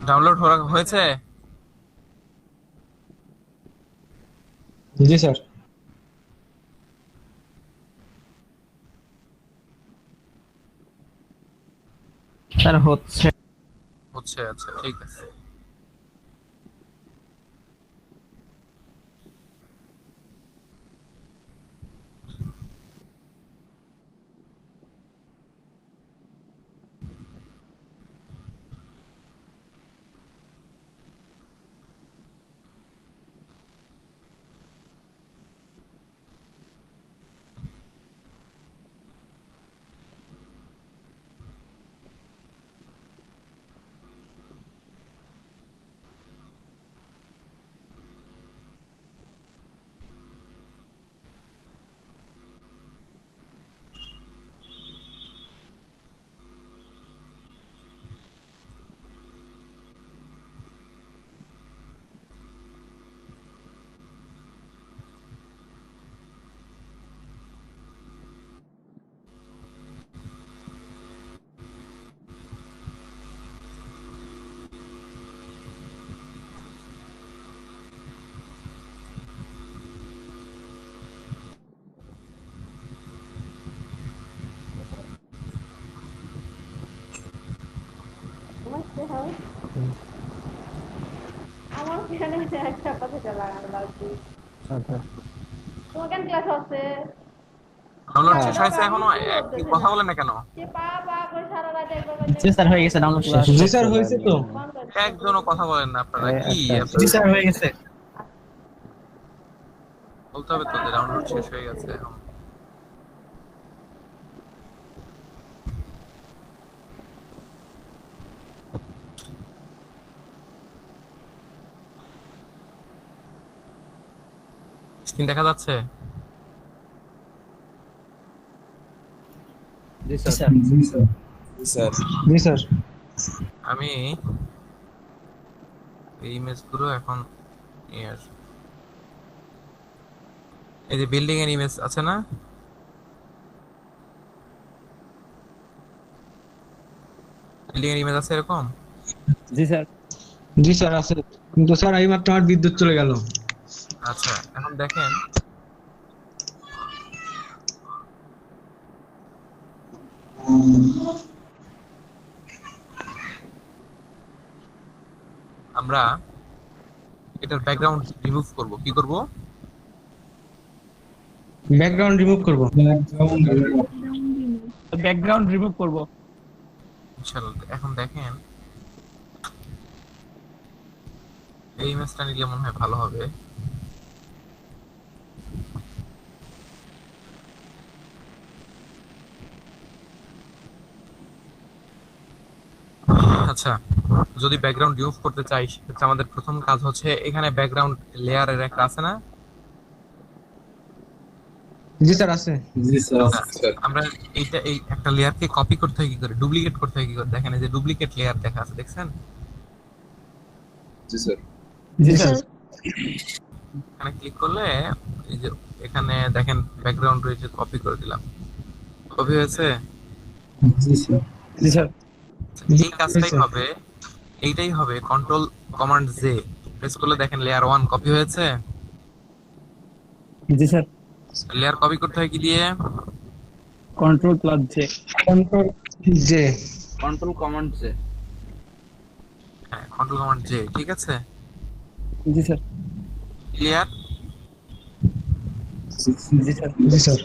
[SPEAKER 2] ডাউনলোড হয়েছে?
[SPEAKER 3] জি স্যার।
[SPEAKER 1] স্যার হচ্ছে।
[SPEAKER 2] আচ্ছা, ঠিক আছে।
[SPEAKER 9] আমার এখানে একটা কথা লাগানো লাগবে।
[SPEAKER 12] আচ্ছা
[SPEAKER 9] তোমার কেন ক্লাস আছে?
[SPEAKER 2] ডাউনলোড শেষ হয়েছে এখনো কি কথা বলেন না কেন?
[SPEAKER 9] যে পা পা করে সারা রাত একবার
[SPEAKER 1] জি স্যার হয়ে গেছে ডাউনলোড শেষ।
[SPEAKER 3] জি স্যার হয়েছে তো।
[SPEAKER 2] একজনও কথা বলেন না আপনারা কি
[SPEAKER 1] জি স্যার হয়ে গেছে।
[SPEAKER 2] বলতে হবে তো যে ডাউনলোড শেষ হয়ে গেছে এখন। স্ক্রিন দেখা যাচ্ছে?
[SPEAKER 12] জি স্যার
[SPEAKER 3] জি স্যার
[SPEAKER 2] আমি এই ইমেজগুলো এখন এই যে বিল্ডিং এর ইমেজ আছে না, বিল্ডিং এর ইমেজ আছে এরকম?
[SPEAKER 12] জি স্যার
[SPEAKER 3] জি স্যার আছে, কিন্তু স্যার এইমাত্র আমার বিদ্যুৎ চলে গেল।
[SPEAKER 2] আচ্ছা এখন দেখেন আমরা এটার ব্যাকগ্রাউন্ড রিমুভ করব। কি করব?
[SPEAKER 3] ব্যাকগ্রাউন্ড রিমুভ করব।
[SPEAKER 1] ব্যাকগ্রাউন্ড রিমুভ করব।
[SPEAKER 2] ইনশাআল্লাহ। এখন দেখেন এই ইমেজটা নিলে মনে হয় ভালো হবে। আচ্ছা যদি ব্যাকগ্রাউন্ড রিমুভ করতে চাই সেক্ষেত্রে আমাদের প্রথম কাজ হচ্ছে এখানে ব্যাকগ্রাউন্ড লেয়ারের একটা আছে না?
[SPEAKER 3] জি স্যার আছে।
[SPEAKER 2] আমরা এইটা এই একটা লেয়ারকে কপি করতে হয় কি করে, ডুপ্লিকেট করতে হয় কি করে? দেখেন এই যে ডুপ্লিকেট লেয়ার দেখা আছে, দেখছেন?
[SPEAKER 12] জি স্যার
[SPEAKER 3] জি স্যার
[SPEAKER 2] এখানে ক্লিক করলে এই যে এখানে দেখেন ব্যাকগ্রাউন্ড রয়েছে, কপি করে দিলাম। কপি হয়েছে?
[SPEAKER 3] জি স্যার জি স্যার
[SPEAKER 2] এই কাজটাই হবে, এইটাই হবে কন্ট্রোল কমান্ড জে প্রেস করলে দেখেন লেয়ার 1 কপি হয়েছে।
[SPEAKER 3] জি স্যার
[SPEAKER 2] লেয়ার কপি করতে হয় কি দিয়ে?
[SPEAKER 1] Control plus J.
[SPEAKER 3] Control J
[SPEAKER 12] control command সে।
[SPEAKER 2] হ্যাঁ কন্ট্রোল কমান্ড জে, ঠিক আছে?
[SPEAKER 3] জি স্যার
[SPEAKER 2] ক্লিয়ার?
[SPEAKER 3] জি স্যার জি স্যার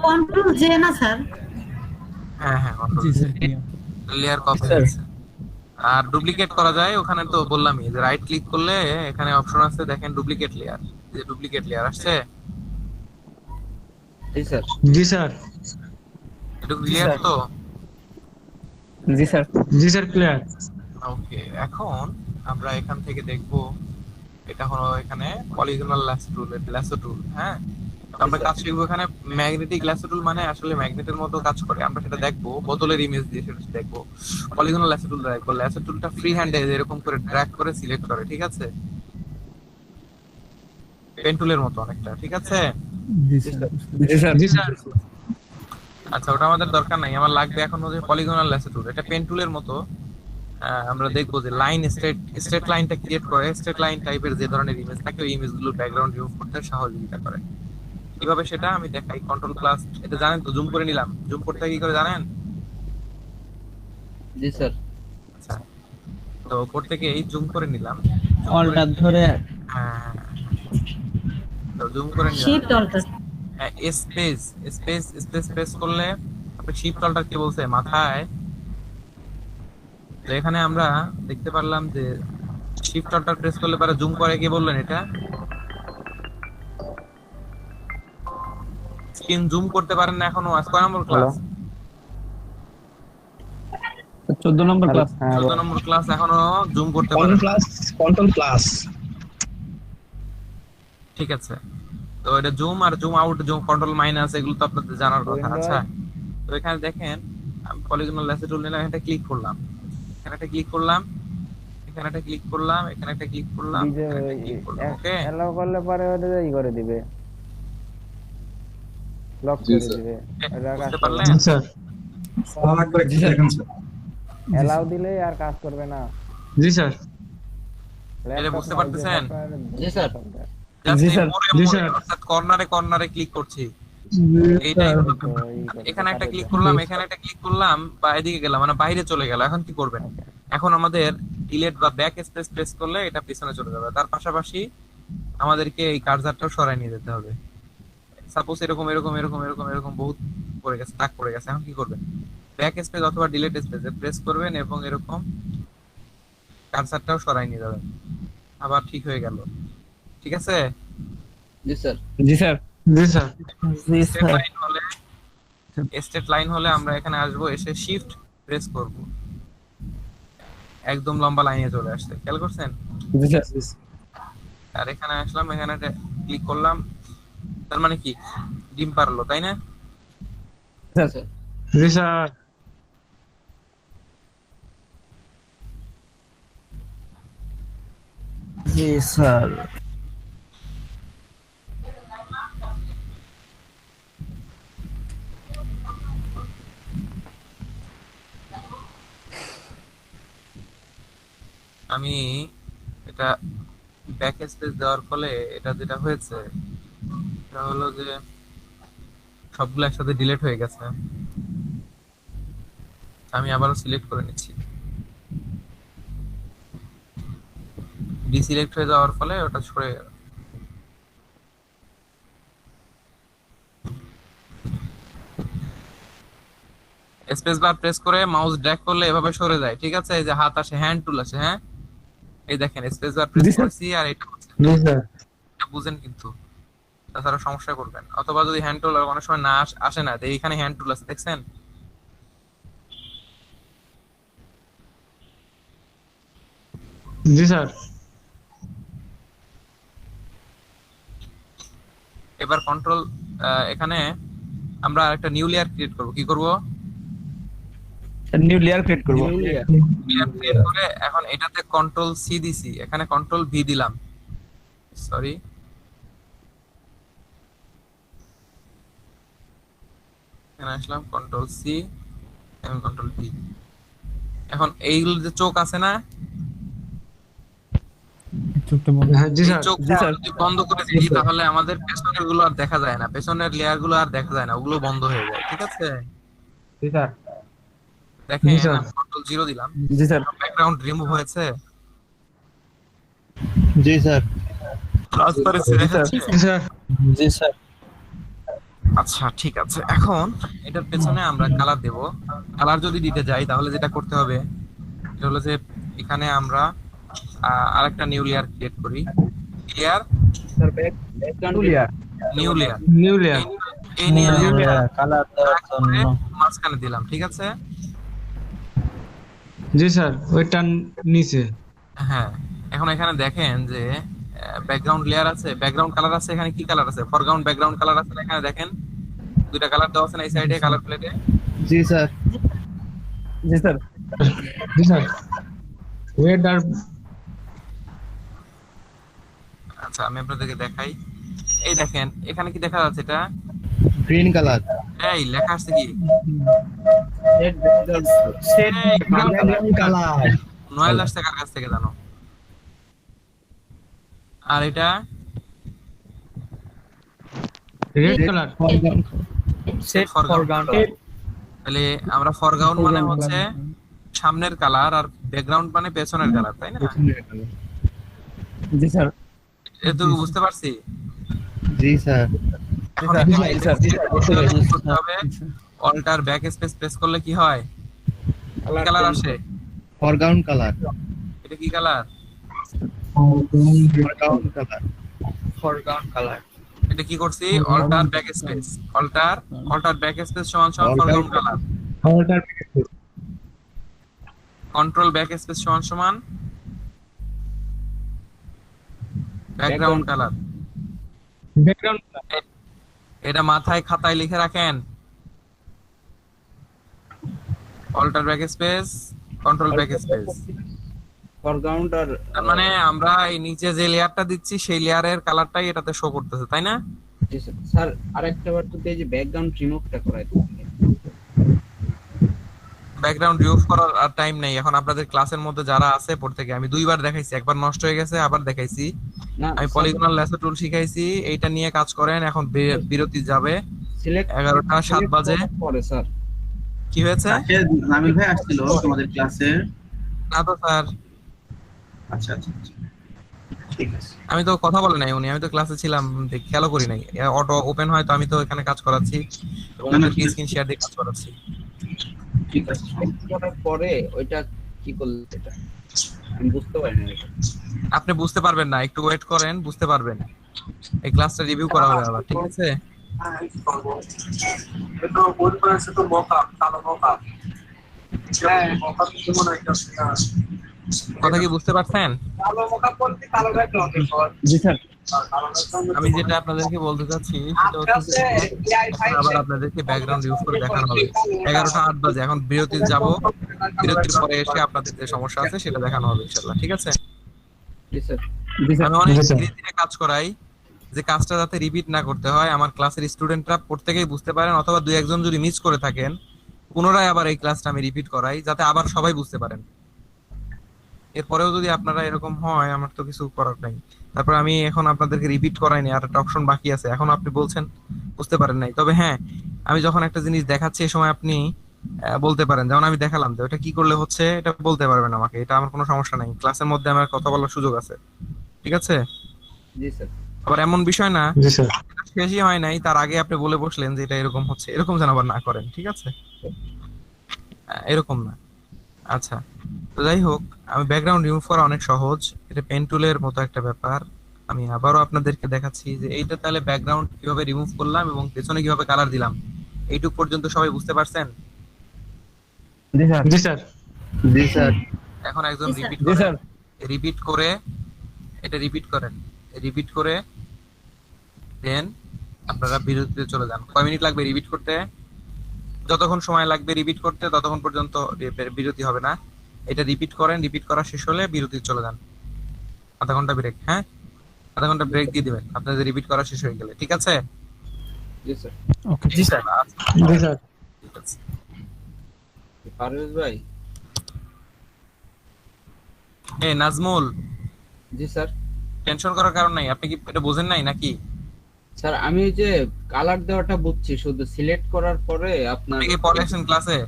[SPEAKER 4] কন্ট্রোল জে না স্যার?
[SPEAKER 2] হ্যাঁ হ্যাঁ কন্ট্রোল জে। লেয়ার কপি হয়েছে। আর ডুপ্লিকেট করা যায়, ওখানে তো বললামই যে রাইট ক্লিক করলে এখানে অপশন আছে, দেখেন ডুপ্লিকেট লেয়ার। এই যে ডুপ্লিকেট লেয়ার আসছে।
[SPEAKER 12] জি স্যার
[SPEAKER 3] জি স্যার
[SPEAKER 2] এটা ক্লিয়ার তো?
[SPEAKER 3] জি স্যার জি স্যার ক্লিয়ার।
[SPEAKER 2] ওকে এখন আমরা এখান থেকে দেখব এটা হলো এখানে পলিগনাল ল্যাসো টুল। হ্যাঁ আমরা কাজ শিখবো এখানে ম্যাগনেটিক ল্যাসো টুল, মানে আসলে ম্যাগনেটের মতো কাজ করে, আমরা সেটা দেখবো। বোতলের ইমেজ দিয়ে সেটা দেখবো। পলিগনাল ল্যাসো টুল দেখবো। ল্যাসো টুলটা ফ্রি হ্যান্ডে এরকম করে ড্র্যাগ করে সিলেক্ট করে, ঠিক আছে? পেন টুলের মতো অনেকটা, ঠিক আছে?
[SPEAKER 3] জি স্যার জি স্যার
[SPEAKER 2] আচ্ছা ওটা আমাদের দরকার নাই, আমার লাগবে এখন হচ্ছে পলিগনাল ল্যাসো টুল। এটা পেন টুলের মতো। আমরা দেখবো যে লাইন স্ট্রেট লাইনটা ক্রিয়েট করে, স্ট্রেট লাইন টাইপের যে ধরনের ইমেজ থাকে ওই ইমেজগুলো ব্যাকগ্রাউন্ড রিমুভ করতে সহযোগিতা করে। কিভাবে সেটা আমি দেখাই। কন্ট্রোল প্লাস, এটা জানেন তো, জুম করে নিলাম। জুম করতে কি করে জানেন?
[SPEAKER 12] জি স্যার
[SPEAKER 2] আচ্ছা তো উপর থেকে এই জুম করে নিলাম,
[SPEAKER 1] অলটা ধরে
[SPEAKER 2] হ্যাঁ তো জুম করে নিলাম।
[SPEAKER 4] শিফট অল্টার
[SPEAKER 2] হ্যাঁ স্পেস স্পেস স্পেস প্রেস করলে আপনি শিফট অল্টার কি বলছে মাথায়। তো এখানে আমরা দেখতে পারলাম যে শিফট অল্টার প্রেস করলে পরে জুম করে, কি বললেন এটা? স্ক্রিন জুম করতে পারেন না এখনো? আজ কয় নম্বর ক্লাস?
[SPEAKER 1] 14 নম্বর ক্লাস।
[SPEAKER 2] 14 নম্বর ক্লাস, এখনো জুম করতে পারেন?
[SPEAKER 5] Control plus.
[SPEAKER 2] ঠিক আছে তো এটা জুম আর zoom out, zoom control minus, এগুলো তো আপনাদের জানার কথা। আচ্ছা তো এখানে দেখেন আমি পলিগনাল ল্যাসো টুল নিলাম, এটা ক্লিক করলাম, এখানে একটা ক্লিক করলাম, এখানে একটা ক্লিক করলাম, এখানে একটা ক্লিক করলাম, এখানে একটা ক্লিক করলাম। ওকে
[SPEAKER 12] এলাও করলে পরে ওটা ই করে দিবে, লক করে দিবে।
[SPEAKER 2] বুঝতে পারলেন?
[SPEAKER 3] জি স্যার জি স্যার
[SPEAKER 12] এলাও দিলে আর কাজ করবে না।
[SPEAKER 3] জি স্যার
[SPEAKER 2] এটা বুঝতে পারতেছেন?
[SPEAKER 12] জি স্যার
[SPEAKER 3] জি স্যার জি স্যার
[SPEAKER 2] অর্থাৎ কর্নারে ক্লিক করছি, এইটাই হলো ব্যাপার। এখানে একটা ক্লিক করলাম, এখানে একটা ক্লিক করলাম, বা এদিকে গেলাম, মানে বাইরে চলে গেল। এখন কি করবেন? এখন আমাদের ডিলিট বা ব্যাক স্পেস প্রেস করলে এটা পিছনে চলে যাবে। তার পাশাপাশি আমাদেরকে এই কার্সারটাও সরাই নিয়ে যেতে হবে। সাপোজ এরকম এরকম এরকম এরকম এরকম বহুত পড়ে গেছে, দাগ পড়ে গেছে। এখন কি করবেন? ব্যাক স্পেস অথবা ডিলিট স্পেসে প্রেস করবেন এবং এরকম কার্সারটাও সরাই নিয়ে যাবেন। আবার ঠিক হয়ে গেল। ঠিক আছে?
[SPEAKER 1] জি স্যার।
[SPEAKER 3] জি স্যার। জি স্যার।
[SPEAKER 2] স্টেট লাইন হলে আমরা এখানে আসবো, এসে শিফট প্রেস করব, একদম লম্বা লাইনে চলে আসছে। খেয়াল করছেন?
[SPEAKER 3] জি স্যার।
[SPEAKER 2] আর এখানে আসলাম, এখানে ক্লিক করলাম, তার মানে কি ডিম পারলো, তাই না?
[SPEAKER 3] স্যার। জি স্যার।
[SPEAKER 13] জি স্যার।
[SPEAKER 2] আমি এটা ব্যাক স্পেস দেওয়ার ফলে এটা যেটা হয়েছে এটা হলো যে সবগুলো একসাথে ডিলিট হয়ে গেছে। আমি আবারও সিলেক্ট করে নিচ্ছি। ডিসিলেক্ট হয়ে যাওয়ার ফলে ওটা সরে গেল। স্পেস বার প্রেস করে মাউস ড্র্যাগ করলে এভাবে সরে যায়। ঠিক আছে? এই যে হাত আসে, হ্যান্ড টুল আসে। হ্যাঁ, এই দেখেন স্পেস বার প্রেস করছি আর এটা হচ্ছে।
[SPEAKER 3] জি স্যার।
[SPEAKER 2] এটা বুঝেন কিন্তু, তাছাড়া সমস্যা করবেন। অথবা যদি হ্যান্ড টুল অনেক সময় না আসে না, তো এইখানে হ্যান্ড টুল আছে, দেখছেন?
[SPEAKER 3] জি স্যার।
[SPEAKER 2] এবার কন্ট্রোল, এখানে আমরা একটা নিউ লেয়ার ক্রিয়েট করব। কি করব?
[SPEAKER 13] নিউ লেয়ার ক্রিয়েট করব।
[SPEAKER 2] লেয়ার ক্রিয়েট করে এখন এটাতে কন্ট্রোল সি দিছি, এখানে কন্ট্রোল ভি দিলাম। সরি, এখানে আসলাম, কন্ট্রোল সি এবং কন্ট্রোল ভি। এখন এইগুলো যে চোখ আছে না,
[SPEAKER 3] জি স্যার।
[SPEAKER 2] জি স্যার, যদি বন্ধ করে দিই তাহলে আমাদের পেছনের গুলো আর দেখা যায় না, পেছনের লেয়ার গুলো আর দেখা যায় না, ওগুলো বন্ধ হয়ে যায়। ঠিক আছে?
[SPEAKER 3] জি স্যার।
[SPEAKER 2] দেখেন আমি কন্ট্রোল 0 দিলাম।
[SPEAKER 13] জি স্যার।
[SPEAKER 2] ব্যাকগ্রাউন্ড রিমুভ হয়েছে।
[SPEAKER 13] জি স্যার।
[SPEAKER 2] ট্রান্সপারেন্সি দেখাচ্ছে।
[SPEAKER 3] জি স্যার।
[SPEAKER 13] জি স্যার।
[SPEAKER 2] আচ্ছা ঠিক আছে, এখন এটার পেছনে আমরা কালার দেব। কালার যদি দিতে যাই তাহলে যেটা করতে হবে এটা হলো যে এখানে আমরা আরেকটা নিউ লেয়ার ক্রিয়েট করি। Layer
[SPEAKER 1] sir background layer,
[SPEAKER 2] new layer,
[SPEAKER 3] new layer.
[SPEAKER 2] এই নিউ লেয়ার
[SPEAKER 13] কালার দেওয়ার জন্য
[SPEAKER 2] মাঝখানে দিলাম। ঠিক আছে?
[SPEAKER 3] জি স্যার, ওইটা নিচে।
[SPEAKER 2] হ্যাঁ, এখন এখানে দেখেন যে ব্যাকগ্রাউন্ড লেয়ার আছে, ব্যাকগ্রাউন্ড কালার আছে। এখানে কি কালার আছে? ফরগ্রাউন্ড ব্যাকগ্রাউন্ড কালার আছে। এখানে দেখেন দুইটা কালার দেওয়া আছে না এই সাইডে কালার প্লেটে।
[SPEAKER 13] জি স্যার। জি স্যার।
[SPEAKER 3] জি স্যার। রেড আর
[SPEAKER 2] আচ্ছা আমি আপনাদেরকে দেখাই। এই দেখেন এখানে কি দেখা যাচ্ছে? এটা
[SPEAKER 13] গ্রিন কালার।
[SPEAKER 2] এই লেখা আছে কি?
[SPEAKER 5] Background colour.
[SPEAKER 2] নয়েজ আসছে কার কাছ থেকে জানো? আর এটা
[SPEAKER 3] রেড কালার।
[SPEAKER 2] Set foreground. তাহলে আমরা ফরগ্রাউন্ড মানে হচ্ছে সামনের কালার আর ব্যাকগ্রাউন্ড মানে পেছনের কালার, তাই না?
[SPEAKER 13] জি স্যার।
[SPEAKER 2] এটুকু বুঝতে পারছি?
[SPEAKER 13] জি স্যার।
[SPEAKER 2] এখন করতে হবে অল্টার ব্যাক স্পেস প্রেস করলে কি হয়? কি কালার আসে?
[SPEAKER 13] Foreground colour.
[SPEAKER 2] এটা কি colour?
[SPEAKER 13] Foreground colour.
[SPEAKER 1] Foreground colour.
[SPEAKER 2] এটা কি করছি? Alter backspace, alter backspace সমান সমান foreground colour,
[SPEAKER 3] alter
[SPEAKER 2] control backspace সমান সমান ব্যাকগ্রাউন্ড কালার।
[SPEAKER 3] ব্যাকগ্রাউন্ড
[SPEAKER 2] এটা মাথায় খাতায় লিখে রাখেন। Alt backspace, control backspace.
[SPEAKER 1] Foreground আর
[SPEAKER 2] তার মানে আমরা এই নিচে যে লেয়ারটা দিচ্ছি সেই লেয়ারের কালারটাই এটাতে শো করতেছে, তাই না?
[SPEAKER 1] জি স্যার। স্যার আরেকটা বার তো এই যে ব্যাকগ্রাউন্ড রিমুভটা করাই দিন।
[SPEAKER 2] ব্যাকগ্রাউন্ড রিমুভ করার আর টাইম নেই এখন। আপনাদের ক্লাসের মধ্যে যারা আছে প্রত্যেকে আমি দুইবার দেখাইছি, একবার নষ্ট হয়ে গেছে আবার দেখাইছি। আমি পলিগনাল ল্যাসো টুল শিখাইছি, এইটা নিয়ে কাজ করেন। এখন বিরতি যাবে,
[SPEAKER 1] সিলেক্ট
[SPEAKER 2] 11টা 7 বাজে।
[SPEAKER 1] পরে স্যার
[SPEAKER 2] কি হয়েছে?
[SPEAKER 8] নামিল ভাই আসছিল তোমাদের ক্লাসে?
[SPEAKER 2] না তো স্যার,
[SPEAKER 8] আচ্ছা আচ্ছা আচ্ছা, ঠিক আছে।
[SPEAKER 2] আমি তো কথা বলে নাই উনি, আমি তো ক্লাসে ছিলাম, খেয়ালও করি নাই। অটো ওপেন হয় তো আমি তো এখানে কাজ করাচ্ছি এবং
[SPEAKER 8] না, না,
[SPEAKER 2] ওদেরকে স্ক্রিন শেয়ার দিয়ে কাজ করাচ্ছি।
[SPEAKER 8] ঠিক আছে।
[SPEAKER 14] করার পরে ওইটা কি করলে এটা আমি বুঝতে পারি না এটা।
[SPEAKER 2] আপনি বুঝতে পারবেন না, একটু ওয়েট করেন, বুঝতে পারবেন। এই ক্লাসটা রিভিউ করা হবে আবার, ঠিক আছে?
[SPEAKER 8] এটা ওর পাশে তো মকআপ, কালো মকআপ। হ্যাঁ, মকআপ কি মনে হয়
[SPEAKER 2] কথা কি বুঝতে পারছেন?
[SPEAKER 8] কালো মকআপ বলতে কালো ব্যাকগ্রাউন্ড
[SPEAKER 14] জি স্যার।
[SPEAKER 2] আমি যেটা আপনাদেরকে বলতে চাচ্ছি সেটা হচ্ছে আবার আপনাদেরকে ব্যাকগ্রাউন্ড ইউজ করে দেখানো হবে। 11:08 বাজে, এখন বিরতি যাব, বিরতির পরে এসে আপনাদের যে সমস্যা আছে সেটা দেখানো হবে ইনশাআল্লাহ, ঠিক আছে?
[SPEAKER 14] জি স্যার।
[SPEAKER 2] আমি অনেক ধীরে ধীরে কাজ করাই, যে কাজটা যাতে রিপিট না করতে হয়, আমার ক্লাসের স্টুডেন্টরা প্রত্যেকেই বুঝতে পারেন, অথবা দুই একজন যদি মিস করে থাকেন পুনরায় আবার এই ক্লাসটা আমি রিপিট করাই, যাতে আবার সবাই বুঝতে পারেন। এরপরেও যদি আপনারা এরকম হয়, আমার তো কিছু করার নাই। তারপর আমি এখন আপনাদেরকে রিপিট করাইনি, আর একটা অপশন বাকি আছে, এখন আপনি বলছেন বুঝতে পারেন নাই। তবে হ্যাঁ, আমি যখন একটা জিনিস দেখাচ্ছি এই সময় আপনি বলতে পারেন, যেমন আমি দেখালাম যে ওটা কি করলে হচ্ছে, এটা বলতে পারবেন আমাকে, এটা আমার কোনো সমস্যা নাই, ক্লাসের মধ্যে আমার কথা বলার সুযোগ আছে, ঠিক আছে?
[SPEAKER 14] জি স্যার।
[SPEAKER 2] আবার এমন বিষয় না
[SPEAKER 3] জি স্যার।
[SPEAKER 2] শেষই হয় নাই তার আগে আপনি বলে বসলেন যে এটা এরকম হচ্ছে, এরকম যেন আবার না করেন, ঠিক আছে? এরকম না। আচ্ছা, তো যাই হোক, আমি ব্যাকগ্রাউন্ড রিমুভ করা অনেক সহজ, এটা পেন টুলের মতো একটা ব্যাপার। আমি আবারও আপনাদেরকে দেখাচ্ছি যে এইটা তাহলে ব্যাকগ্রাউন্ড কিভাবে রিমুভ করলাম এবং পেছনে কিভাবে কালার দিলাম। এইটুক পর্যন্ত সবাই বুঝতে পারছেন?
[SPEAKER 3] জি স্যার। জি স্যার। জি স্যার।
[SPEAKER 2] এখন একজন
[SPEAKER 4] জি, স্যার।
[SPEAKER 2] রিপিট
[SPEAKER 3] জি
[SPEAKER 2] করেন,
[SPEAKER 3] স্যার।
[SPEAKER 2] রিপিট করে এটা রিপিট করেন, রিপিট করে দেন আপনারা বিরতিতে চলে যান। কয় মিনিট লাগবে রিপিট করতে? যতক্ষণ সময় লাগবে রিপিট করতে ততক্ষণ পর্যন্ত বিরতি হবে না। এটা রিপিট করেন, রিপিট করা শেষ হলে বিরতি চলে যান, আধা ঘন্টা ব্রেক। হ্যাঁ, আধা ঘন্টা ব্রেক দিয়ে দিবেন আপনাদের রিপিট করা শেষ হয়ে গেলে, ঠিক আছে?
[SPEAKER 14] জি স্যার।
[SPEAKER 7] ওকে।
[SPEAKER 3] জি স্যার। জি স্যার।
[SPEAKER 2] ঠিক আছে।
[SPEAKER 14] পারভেজ ভাই।
[SPEAKER 2] নাজমুল,
[SPEAKER 14] জি স্যার।
[SPEAKER 2] টেনশন করার কারণ নাই, আপনি কি এটা বোঝেন নাই নাকি?
[SPEAKER 14] স্যার আমি ওই যে কালার দেওয়াটা বুঝছি, শুধু সিলেক্ট করার পরে আপনার
[SPEAKER 2] আপনি কি পড়ালেন ক্লাসে?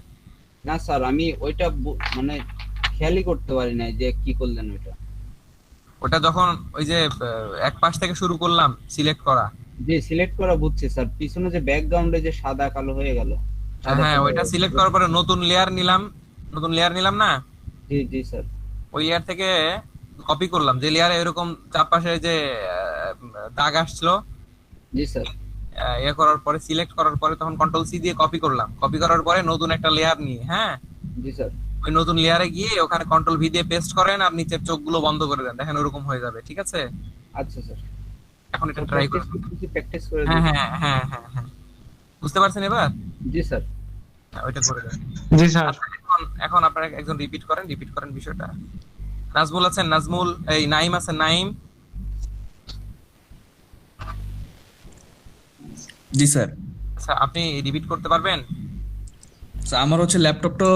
[SPEAKER 14] না স্যার, আমি ওইটা মানে খেয়ালই করতে পারি নাই যে কি করলেন ওইটা।
[SPEAKER 2] ওটা যখন ওই যে এক পাশ থেকে শুরু করলাম সিলেক্ট করা,
[SPEAKER 14] জি সিলেক্ট করা বুঝছি স্যার, পিছনে যে ব্যাকগ্রাউন্ডে যে সাদা কালো হয়ে গেল।
[SPEAKER 2] হ্যাঁ ওইটা সিলেক্ট করার পরে নতুন লেয়ার নিলাম না?
[SPEAKER 14] জি জি স্যার।
[SPEAKER 2] ওই লেয়ার থেকে কপি করলাম, যে লেয়ারে এরকম চারপাশে যে দাগ আসছিল।
[SPEAKER 14] জি স্যার।
[SPEAKER 2] ইয়ে করার পরে সিলেক্ট করার পরে তখন কন্ট্রোল সি দিয়ে কপি করলাম, কপি করার পরে নতুন একটা লেয়ার নিয়ে, হ্যাঁ
[SPEAKER 14] জি স্যার।
[SPEAKER 2] ওই নতুন লেয়ারে গিয়ে ওখানে কন্ট্রোল ভি দিয়ে পেস্ট করেন আর নিচের চোখগুলো বন্ধ করে দেন, দেখেন ওরকম হয়ে যাবে, ঠিক আছে?
[SPEAKER 14] আচ্ছা স্যার।
[SPEAKER 2] এখন এটা ট্রাই করুন।
[SPEAKER 14] প্র্যাকটিস করে
[SPEAKER 2] হ্যাঁ
[SPEAKER 14] দিন।
[SPEAKER 2] হ্যাঁ হ্যাঁ হ্যাঁ হ্যাঁ, বুঝতে পারছেন এবার?
[SPEAKER 14] জি স্যার।
[SPEAKER 2] ওইটা করে দেন।
[SPEAKER 3] জি স্যার।
[SPEAKER 2] এখন আপনারা একজন রিপিট করেন বিষয়টা। নাজমুল আছেন? নাজমুল, এই নাইম আছেন? নাইম?
[SPEAKER 15] জি স্যার।
[SPEAKER 2] আচ্ছা, আপনি রিপিট করতে পারবেন?
[SPEAKER 15] আমার হচ্ছে ল্যাপটপটা